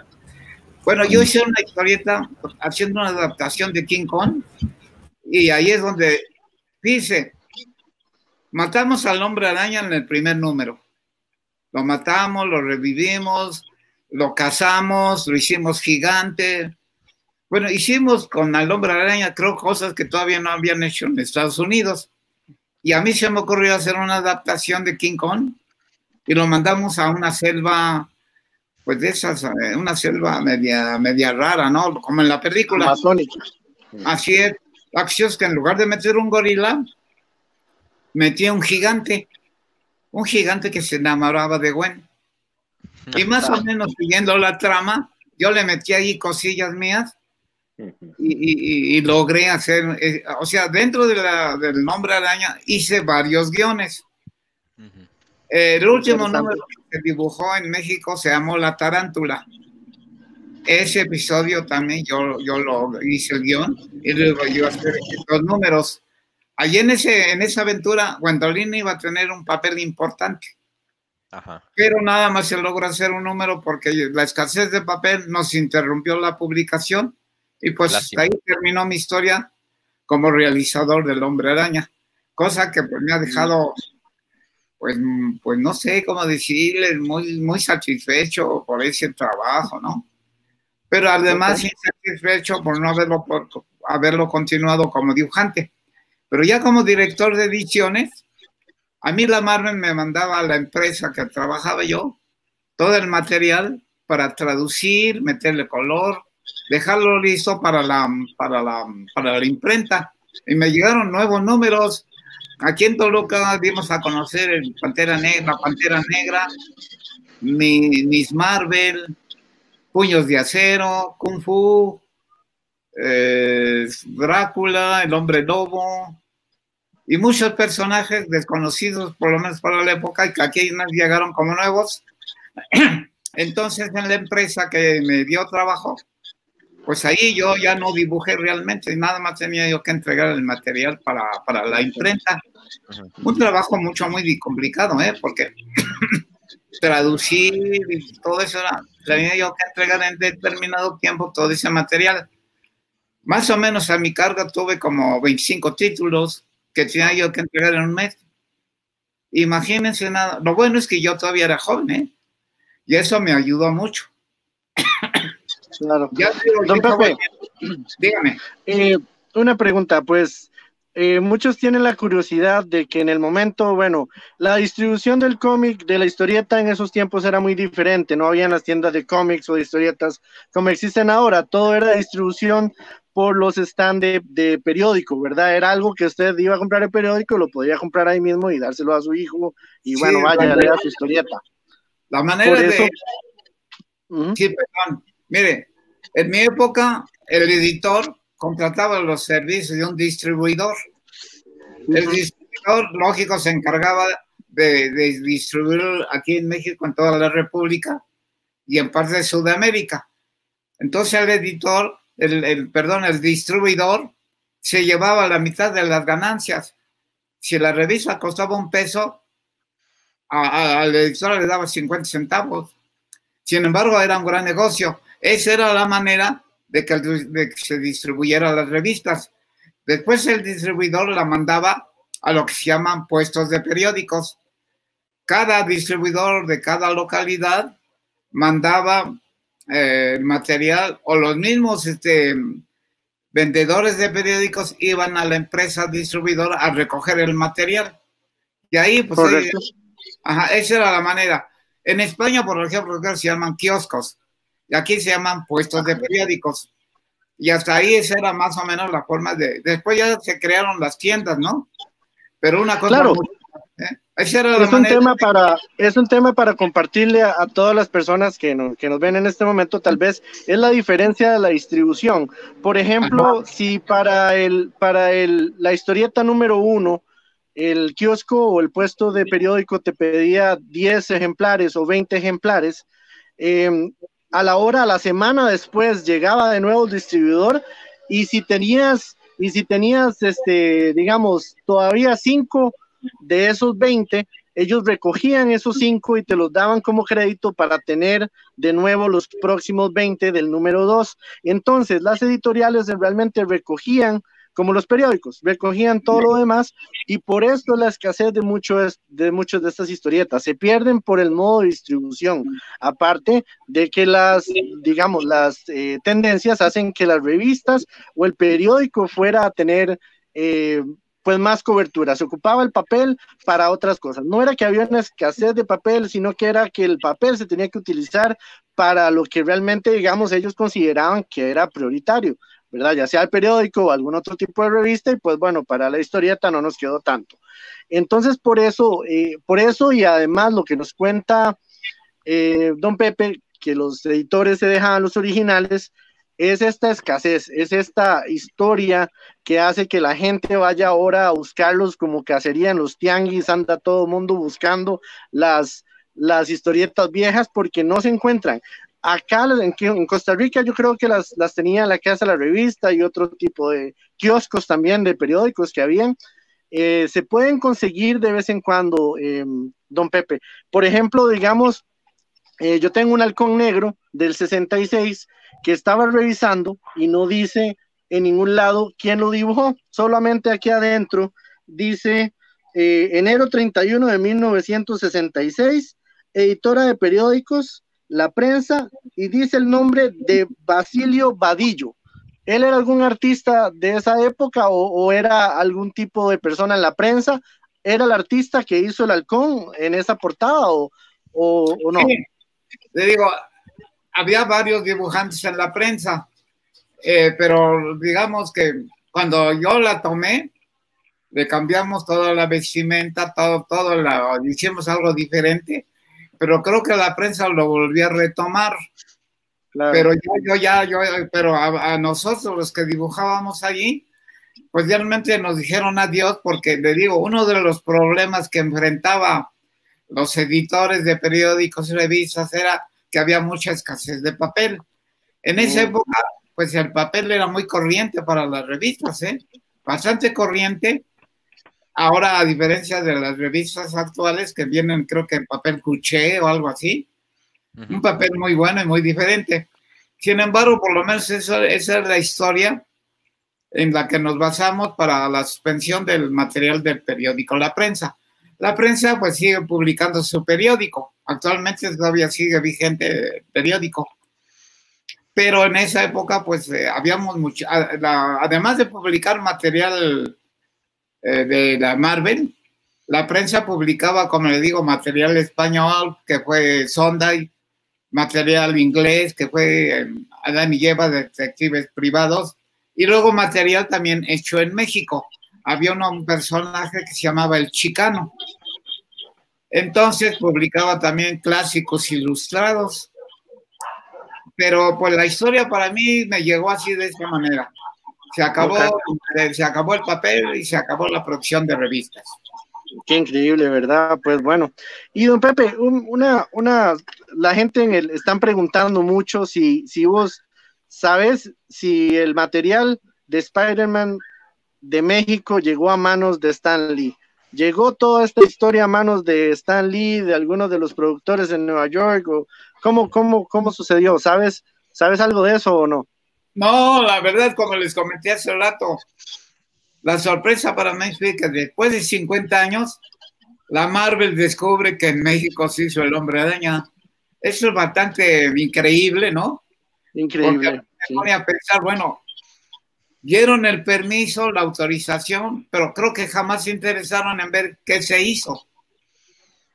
Bueno, yo hice una historieta haciendo una adaptación de King Kong y ahí es donde dice, matamos al Hombre Araña en el primer número. Lo matamos, lo revivimos, lo cazamos, lo hicimos gigante. Bueno, hicimos con el Hombre Araña, creo, cosas que todavía no habían hecho en Estados Unidos. Y a mí se me ocurrió hacer una adaptación de King Kong y lo mandamos a una selva, pues de esas, una selva media rara, ¿no? Como en la película. Amazónica. Así es. La acción es que en lugar de meter un gorila, metí un gigante que se enamoraba de Gwen. Y más o menos siguiendo la trama, yo le metí ahí cosillas mías y logré hacer, o sea, dentro del Hombre Araña hice varios guiones. El último número que se dibujó en México se llamó La Tarántula. Ese episodio también yo lo hice el guión y luego yo hacer los números. allí en esa aventura, Gwendolyn iba a tener un papel importante. Ajá. Pero nada más se logra hacer un número porque la escasez de papel nos interrumpió la publicación y pues hasta ahí terminó mi historia como realizador del Hombre Araña, cosa que pues me ha dejado, pues no sé cómo decirles, muy satisfecho por ese trabajo, ¿no? Pero además insatisfecho por no haberlo continuado como dibujante. Pero ya como director de ediciones, a mí la Marvel me mandaba a la empresa que trabajaba yo todo el material para traducir, meterle color, dejarlo listo para la imprenta. Y me llegaron nuevos números. Aquí en Toluca dimos a conocer el Pantera Negra, Miss Marvel, Puños de Acero, Kung Fu, Drácula, el Hombre Lobo, y muchos personajes desconocidos, por lo menos para la época, y que aquí nos llegaron como nuevos. Entonces, en la empresa que me dio trabajo, pues ahí yo ya no dibujé realmente, nada más tenía yo que entregar el material para la imprenta. Un trabajo muy complicado, porque traducir y todo eso, tenía yo que entregar en determinado tiempo todo ese material. Más o menos a mi cargo tuve como 25 títulos que tenía yo que entregar en un mes. Imagínense nada. Lo bueno es que yo todavía era joven, y eso me ayudó mucho. Claro. Don Pepe, dígame. Una pregunta, pues muchos tienen la curiosidad de que en el momento, bueno, la distribución del cómic, de la historieta en esos tiempos era muy diferente, no habían las tiendas de cómics o de historietas como existen ahora, todo era distribución por los stands de periódico, ¿verdad? Era algo que usted iba a comprar el periódico, lo podía comprar ahí mismo y dárselo a su hijo, y bueno, sí, vaya, lea su historieta. La manera por eso, Sí, perdón. Mire, en mi época, el editor contrataba los servicios de un distribuidor. El distribuidor, lógico, se encargaba de distribuir aquí en México, en toda la República, y en parte de Sudamérica. Entonces el editor, el distribuidor se llevaba la mitad de las ganancias. Si la revista costaba $1, al editor le daba 50 centavos. Sin embargo, era un gran negocio. Esa era la manera de que se distribuyeran las revistas. Después el distribuidor la mandaba a lo que se llaman puestos de periódicos. Cada distribuidor de cada localidad mandaba material, o los mismos vendedores de periódicos iban a la empresa distribuidora a recoger el material. Y ahí, pues, esa era la manera. En España, por ejemplo, se llaman kioscos, y aquí se llaman puestos de periódicos. Y hasta ahí esa era más o menos la forma de... Después ya se crearon las tiendas, ¿no? Pero una cosa... Claro. Esa era la manera es un tema para compartirle a todas las personas que nos ven en este momento. Tal vez es la diferencia de la distribución. Por ejemplo, si para la historieta número 1, el kiosco o el puesto de periódico te pedía 10 ejemplares o 20 ejemplares, a la semana después llegaba de nuevo el distribuidor, y si tenías digamos, todavía 5 de esos 20, ellos recogían esos 5 y te los daban como crédito para tener de nuevo los próximos 20 del número 2. Entonces las editoriales realmente recogían, como los periódicos, recogían todo lo demás, y por esto la escasez de muchas de estas historietas se pierden por el modo de distribución, aparte de que las tendencias hacen que las revistas o el periódico fuera a tener pues más cobertura. Se ocupaba el papel para otras cosas. No era que había una escasez de papel, sino que era que el papel se tenía que utilizar para lo que realmente, digamos, ellos consideraban que era prioritario, ¿verdad? Ya sea el periódico o algún otro tipo de revista, y pues bueno, para la historieta no nos quedó tanto. Entonces, por eso, y además lo que nos cuenta don Pepe, que los editores se dejaban los originales, es esta escasez, es esta historia que hace que la gente vaya ahora a buscarlos como cacería en los tianguis. Anda todo el mundo buscando las historietas viejas porque no se encuentran. Acá en Costa Rica yo creo que las tenía en la Casa de la Revista y otro tipo de kioscos también de periódicos que habían, se pueden conseguir de vez en cuando, don Pepe. Por ejemplo, digamos, yo tengo un halcón negro del 66 que estaba revisando y no dice en ningún lado quién lo dibujó, solamente aquí adentro dice enero 31 de 1966, editora de periódicos, La Prensa, y dice el nombre de Basilio Vadillo. ¿Él era algún artista de esa época o era algún tipo de persona en La Prensa? ¿Era el artista que hizo el halcón en esa portada o no? Sí, le digo, había varios dibujantes en La Prensa, pero digamos que cuando yo la tomé, le cambiamos toda la vestimenta, hicimos algo diferente, pero creo que La Prensa lo volvió a retomar. Claro. Pero pero a nosotros los que dibujábamos allí, pues realmente nos dijeron adiós, porque le digo, uno de los problemas que enfrentaba los editores de periódicos y revistas era que había mucha escasez de papel. En esa época, pues el papel era muy corriente para las revistas, bastante corriente. Ahora, a diferencia de las revistas actuales que vienen, creo que en papel cuché o algo así, un papel muy bueno y muy diferente. Sin embargo, por lo menos esa es la historia en la que nos basamos para la suspensión del material del periódico La Prensa. La Prensa pues sigue publicando su periódico. Actualmente todavía sigue vigente el periódico. Pero en esa época pues habíamos mucho, además de publicar material de la Marvel, La Prensa publicaba, como le digo, material español, que fue Sunday, material inglés, que fue Adán y Eva, detectives privados, y luego material también hecho en México. Había un personaje que se llamaba El Chicano. Entonces publicaba también clásicos ilustrados. Pero pues la historia para mí me llegó así de esta manera. Se acabó el papel y se acabó la producción de revistas. Qué increíble, ¿verdad? Pues bueno. Y don Pepe, la gente están preguntando mucho si vos sabes si el material de Spider-Man de México llegó a manos de Stan Lee. ¿Llegó toda esta historia a manos de Stan Lee, de algunos de los productores en Nueva York? ¿O cómo sucedió? ¿Sabes algo de eso o no? No, la verdad, como les comenté hace rato, la sorpresa para mí fue que después de 50 años, la Marvel descubre que en México se hizo el Hombre Araña. Eso es bastante increíble, ¿no? Increíble. Porque me pone a pensar, bueno, dieron el permiso, la autorización, pero creo que jamás se interesaron en ver qué se hizo.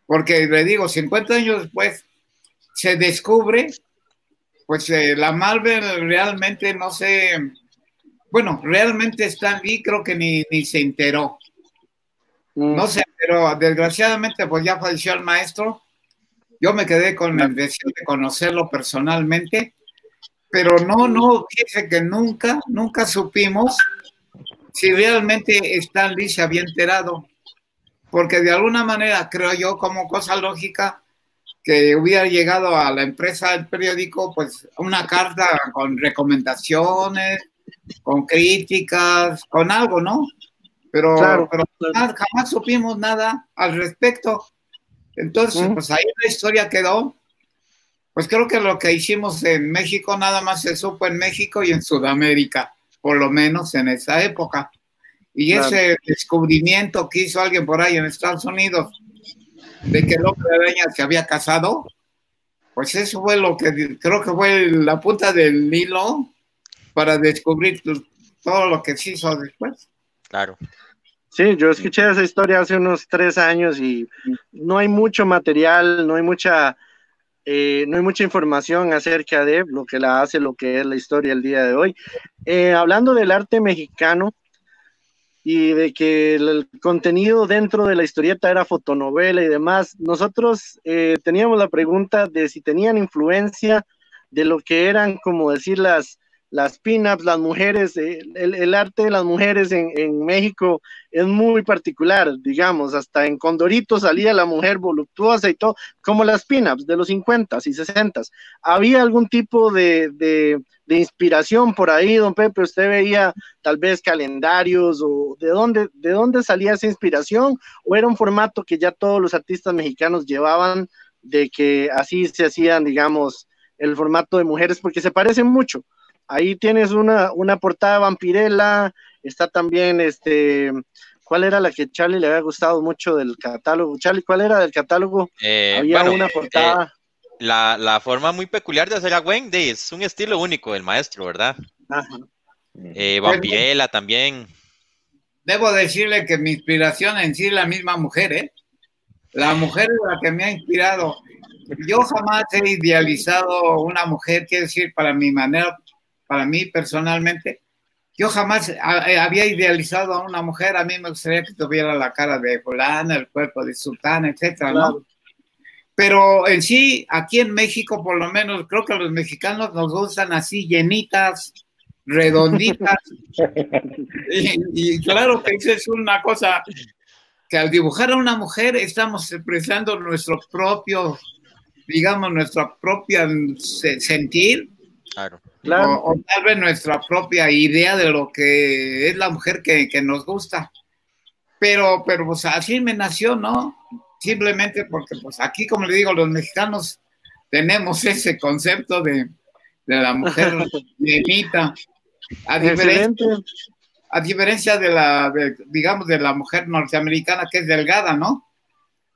Porque le digo, 50 años después se descubre, pues la Marvel realmente no sé. Bueno, realmente Stan Lee creo que ni se enteró. No sé, pero desgraciadamente pues ya falleció el maestro. Yo me quedé con el deseo de conocerlo personalmente, pero no, fíjese que nunca supimos si realmente Stan Lee se había enterado. Porque de alguna manera, creo yo, como cosa lógica, que hubiera llegado a la empresa del periódico, pues una carta con recomendaciones, con críticas, con algo, ¿no? Pero jamás supimos nada al respecto. Entonces, pues ahí la historia quedó. Pues creo que lo que hicimos en México nada más se supo en México y en Sudamérica, por lo menos en esa época. Y ese descubrimiento que hizo alguien por ahí en Estados Unidos de que el Hombre Araña se había casado, pues eso fue lo que creo que fue la punta del hilo para descubrir todo lo que se hizo después. Claro. Sí, yo escuché esa historia hace unos 3 años y no hay mucho material, no hay mucha información acerca de lo que la hace, lo que es la historia el día de hoy. Hablando del arte mexicano y de que el contenido dentro de la historieta era fotonovela y demás, nosotros teníamos la pregunta de si tenían influencia de lo que eran, como decir, las las pin-ups, las mujeres, el arte de las mujeres en México es muy particular, digamos, hasta en Condorito salía la mujer voluptuosa y todo, como las pin-ups de los 50s y 60s. ¿Había algún tipo de inspiración por ahí, don Pepe? ¿Usted veía tal vez calendarios o de dónde salía esa inspiración? ¿O era un formato que ya todos los artistas mexicanos llevaban, de que así se hacían, digamos, el formato de mujeres? Porque se parecen mucho. Ahí tienes una portada de Vampirella, está también, ¿cuál era la que Charlie le había gustado mucho del catálogo? Charlie, ¿cuál era del catálogo? Había bueno, una portada. La forma muy peculiar de hacer a Gwen, es un estilo único del maestro, ¿verdad? Ajá. Vampirella también. Debo decirle que mi inspiración en sí es la misma mujer, ¿eh? La mujer es la que me ha inspirado. Yo jamás he idealizado una mujer, quiero decir, para mi manera, para mí personalmente, yo jamás había idealizado a una mujer. A mí me gustaría que tuviera la cara de fulana, el cuerpo de sultana, etcétera, ¿no? Claro. Pero en sí, aquí en México, por lo menos, creo que los mexicanos nos gustan así, llenitas, redonditas. y claro que eso es una cosa que al dibujar a una mujer estamos expresando nuestro propio, digamos, nuestra propia sentir. Claro. O tal vez nuestra propia idea de lo que es la mujer que nos gusta. Pero pues así me nació, ¿no? Simplemente porque pues aquí, como le digo, los mexicanos tenemos ese concepto de la mujer llenita, a diferencia digamos, de la mujer norteamericana, que es delgada, ¿no?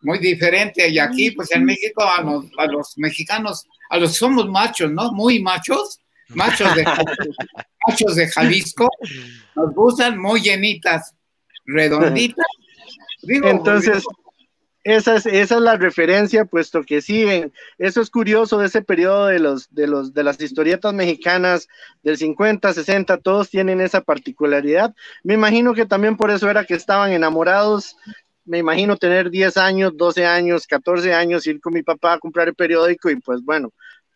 Muy diferente. Y aquí, pues en México, a los mexicanos, somos machos, ¿no? Muy machos de Jalisco, nos gustan muy llenitas, redonditas. Entonces, esa es la referencia, puesto que sí, eso es curioso de ese periodo de las historietas mexicanas del 50, 60, todos tienen esa particularidad. Me imagino que también por eso era que estaban enamorados. Me imagino tener 10 años, 12 años, 14 años, ir con mi papá a comprar el periódico y pues bueno,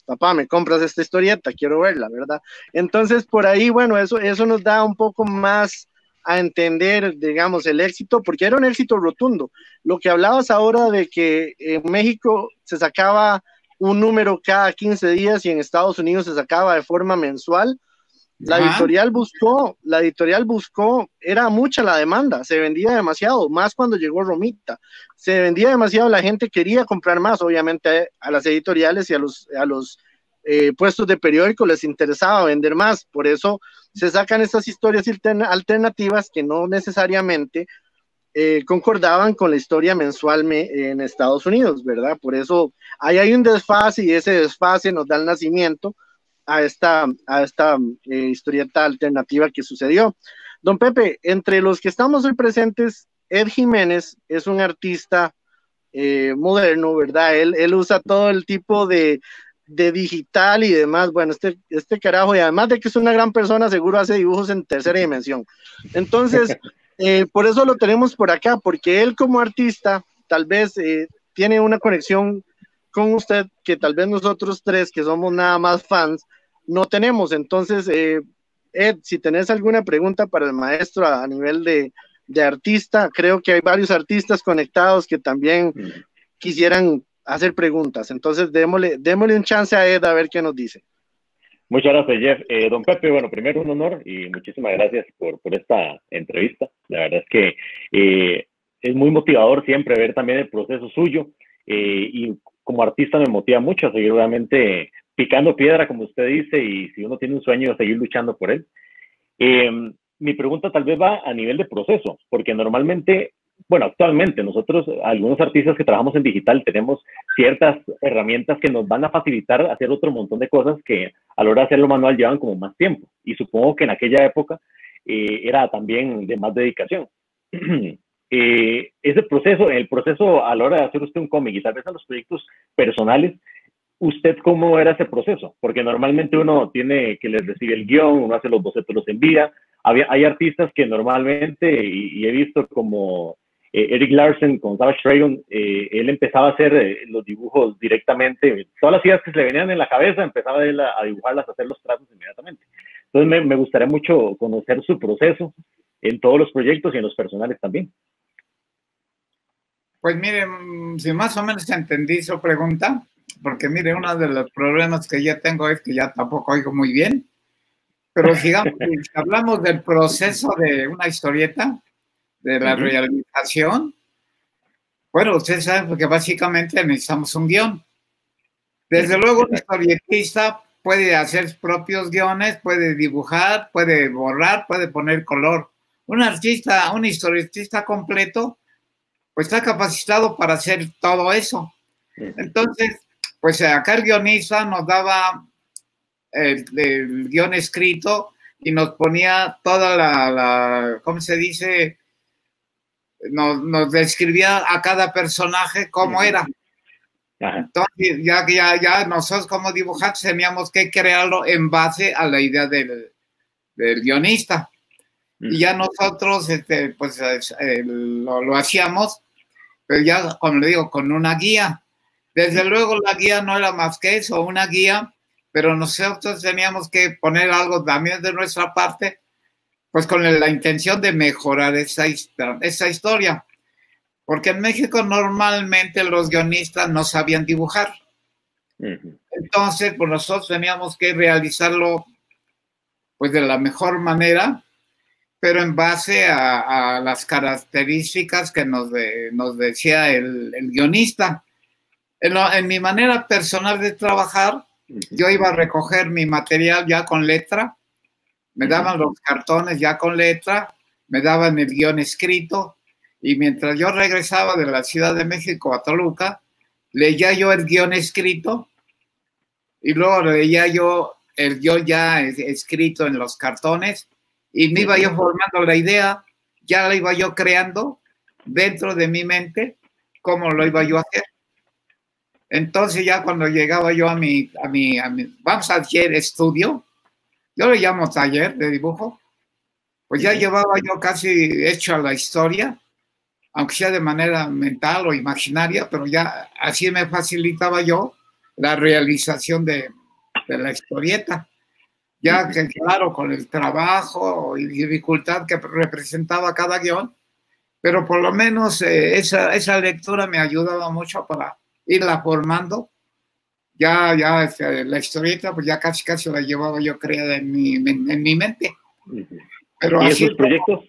papá, me compras esta historieta, quiero verla, ¿verdad? Entonces, por ahí, bueno, eso nos da un poco más a entender, digamos, el éxito, porque era un éxito rotundo. Lo que hablabas ahora de que en México se sacaba un número cada 15 días y en Estados Unidos se sacaba de forma mensual, la editorial buscó, era mucha la demanda, se vendía demasiado, más cuando llegó Romita, se vendía demasiado, la gente quería comprar más, obviamente a las editoriales y a los puestos de periódico les interesaba vender más, por eso se sacan estas historias alternativas que no necesariamente concordaban con la historia mensual en Estados Unidos, ¿verdad? Por eso ahí hay un desfase y ese desfase nos da el nacimiento a esta historieta alternativa que sucedió. Don Pepe, entre los que estamos hoy presentes, Ed Jiménez es un artista moderno, ¿verdad? Él usa todo el tipo de digital y demás. Bueno, este carajo, y además de que es una gran persona, seguro hace dibujos en tercera dimensión. Entonces, por eso lo tenemos por acá, porque él como artista tal vez tiene una conexión con usted que tal vez nosotros tres, que somos nada más fans, no tenemos. Entonces, Ed, si tenés alguna pregunta para el maestro a nivel de artista, creo que hay varios artistas conectados que también quisieran hacer preguntas. Entonces, démosle un chance a Ed a ver qué nos dice. Muchas gracias, Jeff. Don Pepe, bueno, primero un honor y muchísimas gracias por esta entrevista. La verdad es que es muy motivador siempre ver también el proceso suyo y como artista me motiva mucho a seguir obviamente picando piedra, como usted dice, y si uno tiene un sueño, a seguir luchando por él. Mi pregunta tal vez va a nivel de proceso, porque normalmente, bueno, actualmente nosotros, algunos artistas que trabajamos en digital, tenemos ciertas herramientas que nos van a facilitar hacer otro montón de cosas que a la hora de hacerlo manual llevan como más tiempo. Y supongo que en aquella época era también de más dedicación. El proceso a la hora de hacer usted un cómic y tal vez a los proyectos personales, ¿usted cómo era ese proceso? Porque normalmente uno tiene que les recibe el guión, uno hace los bocetos, los envía. Hay artistas que normalmente, y he visto como Eric Larsen con Savage Dragon, él empezaba a hacer los dibujos directamente, todas las ideas que se le venían en la cabeza, empezaba él a dibujarlas, a hacer los trazos inmediatamente. Entonces me gustaría mucho conocer su proceso en todos los proyectos y en los personales también. Pues miren, si más o menos entendí su pregunta, porque mire, uno de los problemas que ya tengo es que ya tampoco oigo muy bien, pero digamos, si hablamos del proceso de una historieta, de la realización, bueno, ustedes saben que básicamente necesitamos un guión. Desde luego, un historietista puede hacer propios guiones, puede dibujar, puede borrar, puede poner color. Un artista, un historietista completo, pues está capacitado para hacer todo eso. Entonces, pues acá el guionista nos daba el guión escrito y nos ponía toda la ¿cómo se dice? Nos describía a cada personaje cómo era. Entonces, ya nosotros como dibujantes teníamos que crearlo en base a la idea del guionista. Y ya nosotros pues, lo hacíamos, pero ya, como le digo, con una guía. Desde luego la guía no era más que eso, una guía, pero nosotros teníamos que poner algo también de nuestra parte, pues con la intención de mejorar esa historia. Porque en México normalmente los guionistas no sabían dibujar. Entonces, pues nosotros teníamos que realizarlo pues de la mejor manera, pero en base a las características que nos decía el guionista. En mi manera personal de trabajar, yo iba a recoger mi material ya con letra, me daban los cartones ya con letra, me daban el guión escrito, y mientras yo regresaba de la Ciudad de México a Toluca, leía yo el guión escrito, y luego leía yo el guión ya escrito en los cartones, y me iba yo formando la idea, ya la iba yo creando dentro de mi mente, cómo lo iba yo a hacer. Entonces ya cuando llegaba yo a mi vamos a decir, estudio, yo le llamo taller de dibujo, pues ya llevaba yo casi hecho la historia, aunque sea de manera mental o imaginaria, pero ya así me facilitaba yo la realización de la historieta. Ya que claro, con el trabajo y dificultad que representaba cada guión, pero por lo menos esa lectura me ayudaba mucho para irla formando. Ya la historieta, pues ya casi la llevaba yo creada en mi mente. Pero ¿Y así, esos proyectos?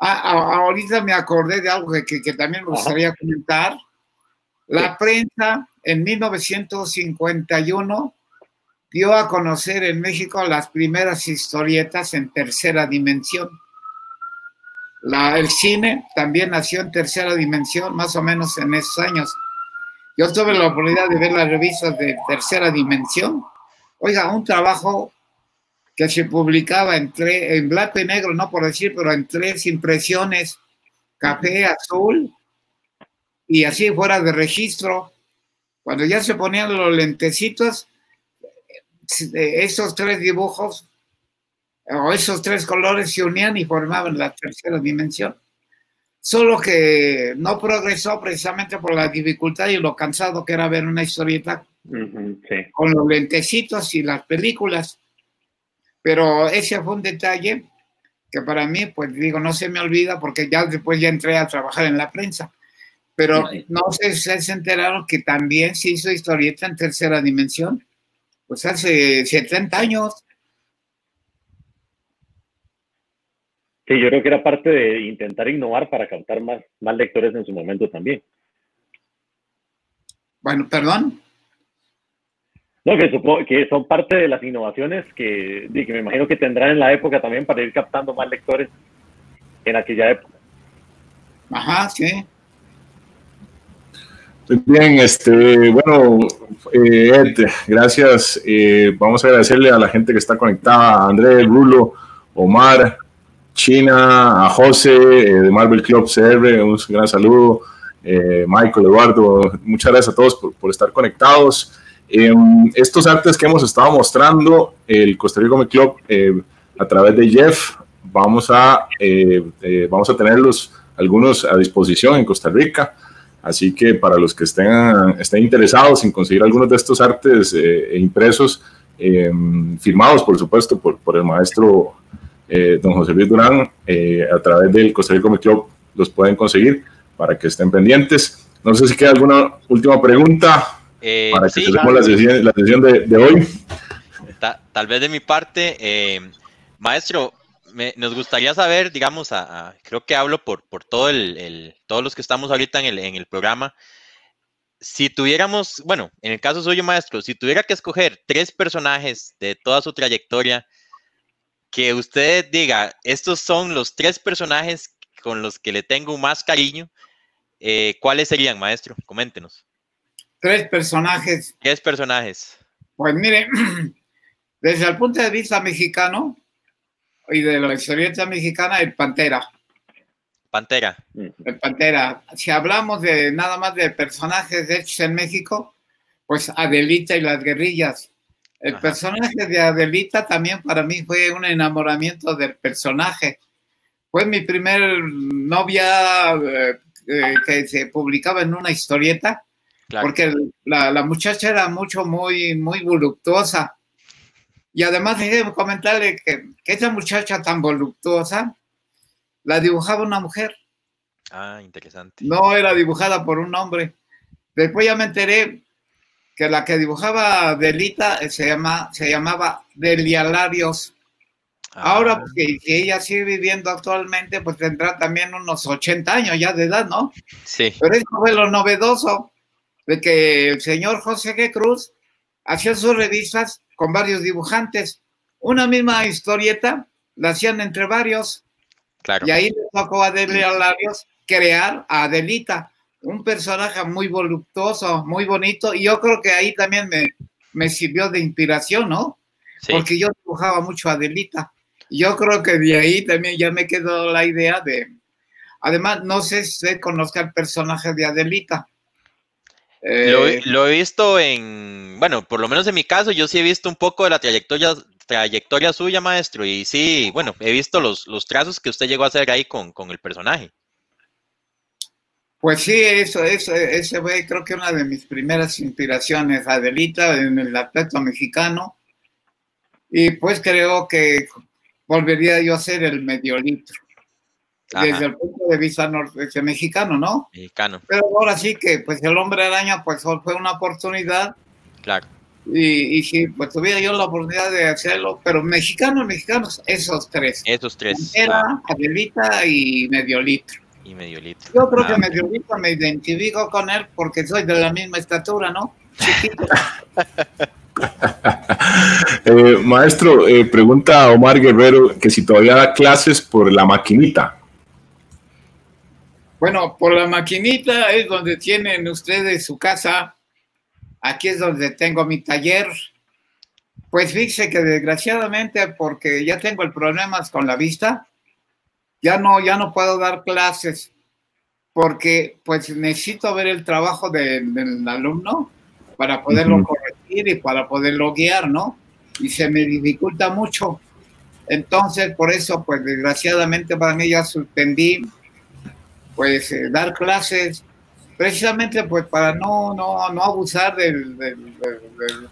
Ahorita me acordé de algo que también me gustaría comentar. La prensa en 1951 dio a conocer en México las primeras historietas en tercera dimensión. El cine también nació en tercera dimensión, más o menos en esos años. Yo tuve la oportunidad de ver las revistas de tercera dimensión. Oiga, un trabajo que se publicaba en blanco y negro, no por decir, pero en 3 impresiones, café, azul, y así fuera de registro. Cuando ya se ponían los lentecitos, esos 3 dibujos o esos 3 colores se unían y formaban la tercera dimensión. Solo que no progresó precisamente por la dificultad y lo cansado que era ver una historieta con los lentecitos y las películas. Pero ese fue un detalle que para mí, pues digo, no se me olvida porque ya después ya entré a trabajar en la prensa. Pero no sé si se enteraron que también se hizo historieta en tercera dimensión. Pues hace 70 años. Sí, yo creo que era parte de intentar innovar para captar más lectores en su momento también. Bueno, perdón. No, que son parte de las innovaciones que me imagino que tendrán en la época también para ir captando más lectores en aquella época. Ajá, sí. Muy bien, bueno, Ed, gracias. Vamos a agradecerle a la gente que está conectada, a Andrés, Rulo, Omar, China, a José de Marvel Club CR, un gran saludo, Michael, Eduardo, muchas gracias a todos por estar conectados. Estos artes que hemos estado mostrando, el Costa Rica Comic Club, a través de Jeff, vamos a tenerlos algunos a disposición en Costa Rica. Así que para los que estén interesados en conseguir algunos de estos artes impresos, firmados, por supuesto, por el maestro don José Luis Durán. A través del Costa Rica Comic Club los pueden conseguir para que estén pendientes. No sé si queda alguna última pregunta para que cerremos la sesión de hoy. Tal vez de mi parte, maestro, nos gustaría saber, digamos, creo que hablo por todos los que estamos ahorita en el programa. Si tuviéramos, bueno, en el caso suyo, maestro, si tuviera que escoger 3 personajes de toda su trayectoria, que usted diga, estos son los 3 personajes con los que le tengo más cariño, ¿cuáles serían, maestro? Coméntenos. 3 personajes. 3 personajes. Pues mire, desde el punto de vista mexicano y de la historieta mexicana, el Pantera. Pantera. El Pantera. Si hablamos de nada más de personajes hechos en México, pues Adelita y las guerrillas. El personaje de Adelita también para mí fue un enamoramiento del personaje. Fue mi primer novia que se publicaba en una historieta, claro, porque la muchacha era muy voluptuosa. Y además déjeme comentarle que esa muchacha tan voluptuosa la dibujaba una mujer. Ah, interesante. No era dibujada por un hombre. Después ya me enteré que la que dibujaba Adelita se llamaba Delia Larios. Ahora, pues, que ella sigue viviendo actualmente, pues tendrá también unos 80 años ya de edad, ¿no? Sí. Pero eso fue lo novedoso, de que el señor José G. Cruz hacía sus revistas con varios dibujantes. Una misma historieta la hacían entre varios. Claro. Y ahí le tocó a Delia Larios crear a Adelita, un personaje muy voluptuoso, muy bonito, y yo creo que ahí también me sirvió de inspiración, ¿no? Sí. Porque yo dibujaba mucho a Adelita. Yo creo que de ahí también ya me quedó la idea de... Además, no sé si usted conozca el personaje de Adelita. Lo he visto bueno, por lo menos en mi caso, yo sí he visto un poco de la trayectoria suya, maestro, y sí, bueno, he visto los trazos que usted llegó a hacer ahí con el personaje. Pues sí, ese fue creo que una de mis primeras inspiraciones, Adelita, en el aspecto mexicano, y pues creo que volvería yo a ser el medio litro, desde el punto de vista mexicano, ¿no? Mexicano. Pero ahora sí que, pues el Hombre Araña, pues fue una oportunidad. Claro. Y si pues tuviera yo la oportunidad de hacerlo, pero mexicanos, esos 3. Esos 3. Pantera, Adelita y medio litro. Yo creo que medio litro me identifico con él porque soy de la misma estatura, ¿no? Chiquito. Maestro, pregunta Omar Guerrero que si todavía da clases por La Maquinita. Bueno, por La Maquinita es donde tienen ustedes su casa. Aquí es donde tengo mi taller. Pues fíjese que desgraciadamente, porque ya tengo el problemas con la vista, ya no puedo dar clases, porque pues necesito ver el trabajo del alumno para poderlo corregir y para poderlo guiar, ¿no? Y se me dificulta mucho. Entonces, por eso, pues desgraciadamente para mí ya suspendí, pues dar clases, precisamente pues para no abusar del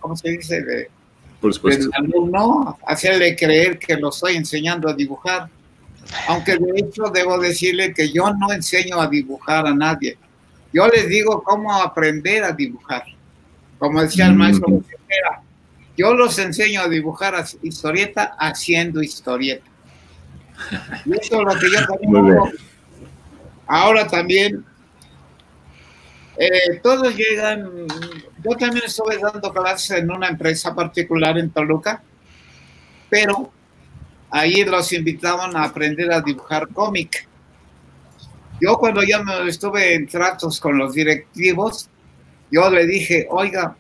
¿cómo se dice? Del alumno, hacerle creer que lo estoy enseñando a dibujar. Aunque de hecho debo decirle que yo no enseño a dibujar a nadie. Yo les digo cómo aprender a dibujar. Como decía el maestro Becerra, yo los enseño a dibujar a historieta haciendo historieta. Y eso es lo que yo también hago. Ahora también, todos llegan, yo también estuve dando clases en una empresa particular en Toluca, pero ahí los invitaban a aprender a dibujar cómic. Yo cuando ya me estuve en tratos con los directivos, yo le dije, oiga,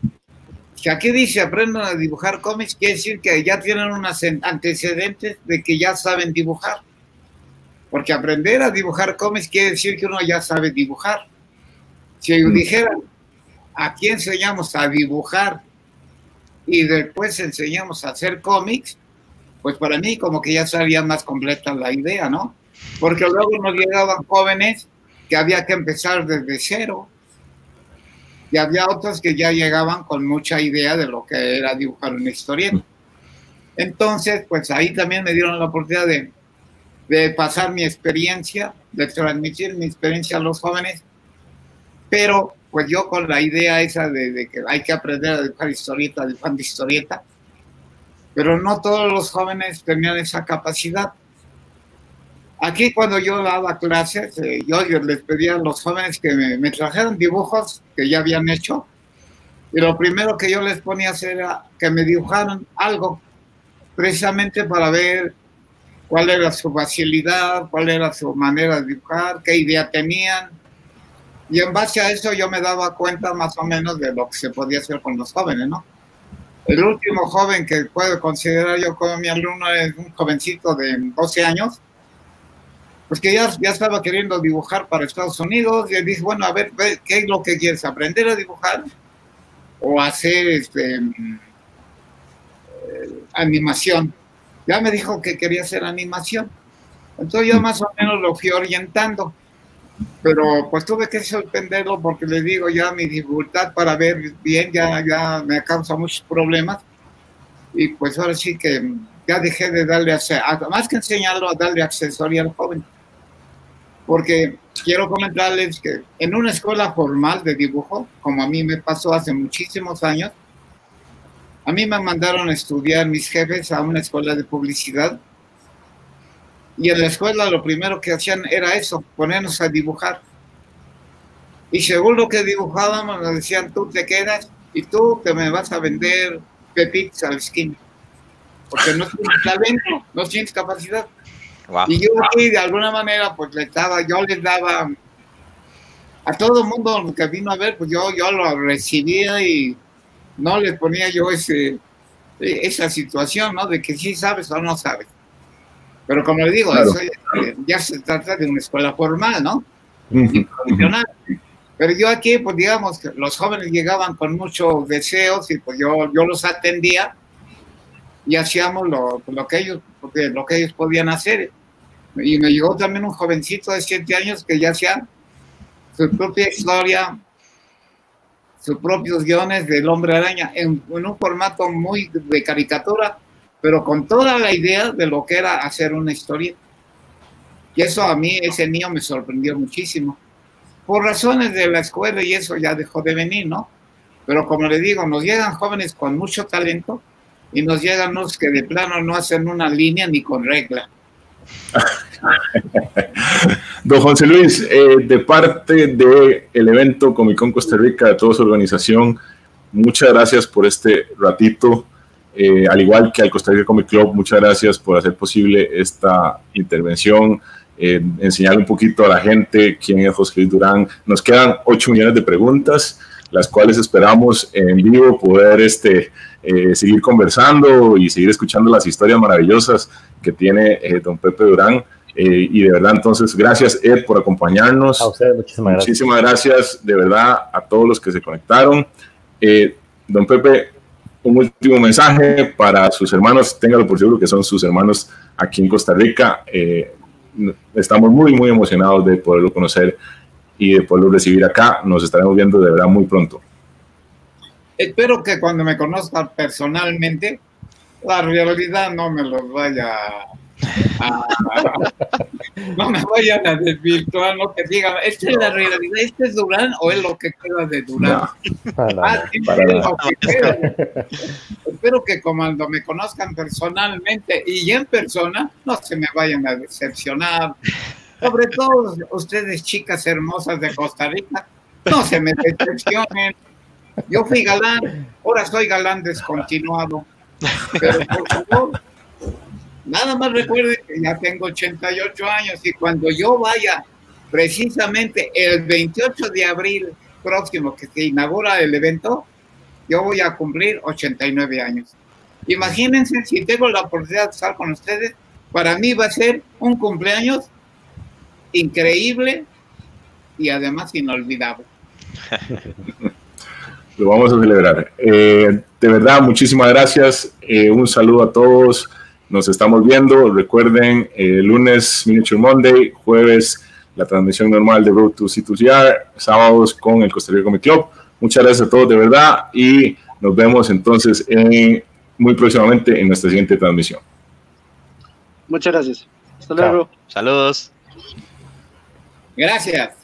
si aquí dice aprendan a dibujar cómics, quiere decir que ya tienen unos antecedentes de que ya saben dibujar. Porque aprender a dibujar cómics quiere decir que uno ya sabe dibujar. Si dijeran, aquí enseñamos a dibujar y después enseñamos a hacer cómics, pues para mí como que ya sería más completa la idea, ¿no? Porque luego nos llegaban jóvenes que había que empezar desde cero. y había otros que ya llegaban con mucha idea de lo que era dibujar una historieta. Entonces, pues ahí también me dieron la oportunidad de pasar mi experiencia, de transmitir mi experiencia a los jóvenes, pero pues yo con la idea esa de que hay que aprender a dibujar historieta, dibujando historieta, pero no todos los jóvenes tenían esa capacidad. Aquí cuando yo daba clases, yo les pedía a los jóvenes que me trajeran dibujos que ya habían hecho, y lo primero que yo les ponía a hacer era que me dibujaran algo, precisamente para ver cuál era su facilidad, cuál era su manera de dibujar, qué idea tenían, y en base a eso yo me daba cuenta más o menos de lo que se podía hacer con los jóvenes, ¿no? El último joven que puedo considerar yo como mi alumno es un jovencito de 12 años, pues que ya estaba queriendo dibujar para Estados Unidos, y él dice, bueno, a ver, ¿qué es lo que quieres? ¿Aprender a dibujar o hacer animación? Ya me dijo que quería hacer animación. Entonces yo más o menos lo fui orientando, pero pues tuve que sorprenderlo porque le digo, ya mi dificultad para ver bien ya me causa muchos problemas, y pues ahora sí que ya dejé de darle, más que enseñarlo, a darle asesoría al joven. Porque quiero comentarles que en una escuela formal de dibujo, como a mí me pasó hace muchísimos años, a mí me mandaron a estudiar mis jefes a una escuela de publicidad, y en la escuela lo primero que hacían era eso, ponernos a dibujar. Y según lo que dibujábamos, nos decían, tú te quedas y tú te me vas a vender pepitas a la esquina, porque no tienes talento, no tienes capacidad. Wow. Y yo aquí de alguna manera pues yo les daba a todo el mundo que vino a ver, pues yo lo recibía y no les ponía yo esa situación, ¿no? De que sí sabes o no sabes. Pero como le digo, claro, eso ya se trata de una escuela formal, ¿no? Y profesional. Pero yo aquí, pues digamos, que los jóvenes llegaban con muchos deseos y pues yo los atendía y hacíamos lo que ellos podían hacer. Y me llegó también un jovencito de 7 años que ya hacía su propia historia, sus propios guiones del Hombre Araña en un formato muy de caricatura, pero con toda la idea de lo que era hacer una historia. Y eso a mí, ese niño me sorprendió muchísimo. Por razones de la escuela y eso ya dejó de venir, ¿no? Pero como le digo, nos llegan jóvenes con mucho talento y nos llegan unos que de plano no hacen una línea ni con regla. Don José Luis, de parte del evento Comic Con Costa Rica, de toda su organización, muchas gracias por este ratito, al igual que al Costa Rica Comic Club, muchas gracias por hacer posible esta intervención, enseñar un poquito a la gente quién es José Luis Durán. Nos quedan 8 millones de preguntas, las cuales esperamos en vivo poder seguir conversando y seguir escuchando las historias maravillosas que tiene don Pepe Durán. Y de verdad, entonces, gracias, Ed, por acompañarnos. A ustedes, muchísimas gracias, de verdad, a todos los que se conectaron. Don Pepe, un último mensaje para sus hermanos, téngalo por seguro que son sus hermanos aquí en Costa Rica. Estamos muy, muy emocionados de poderlo conocer y de poderlo recibir acá. Nos estaremos viendo de verdad muy pronto. Espero que cuando me conozcan personalmente, la realidad no me los vaya no me vayan a desvirtuar, no que digan, ¿esta es la realidad? ¿Este es Durán o es lo que queda de Durán? Espero que cuando me conozcan personalmente y en persona, no se me vayan a decepcionar. Sobre todo ustedes, chicas hermosas de Costa Rica, no se me decepcionen. Yo fui galán, ahora soy galán descontinuado. Pero por favor, nada más recuerden que ya tengo 88 años y cuando yo vaya precisamente el 28 de abril próximo que se inaugura el evento, yo voy a cumplir 89 años. Imagínense si tengo la oportunidad de estar con ustedes, para mí va a ser un cumpleaños increíble y además inolvidable. Lo vamos a celebrar. De verdad, muchísimas gracias. Un saludo a todos. Nos estamos viendo. Recuerden, lunes Miniature Monday, jueves la transmisión normal de Road to C2CR, sábados con el Costa Rica Comic Club. Muchas gracias a todos de verdad y nos vemos entonces muy próximamente en nuestra siguiente transmisión. Muchas gracias. Hasta luego. Saludos. Gracias.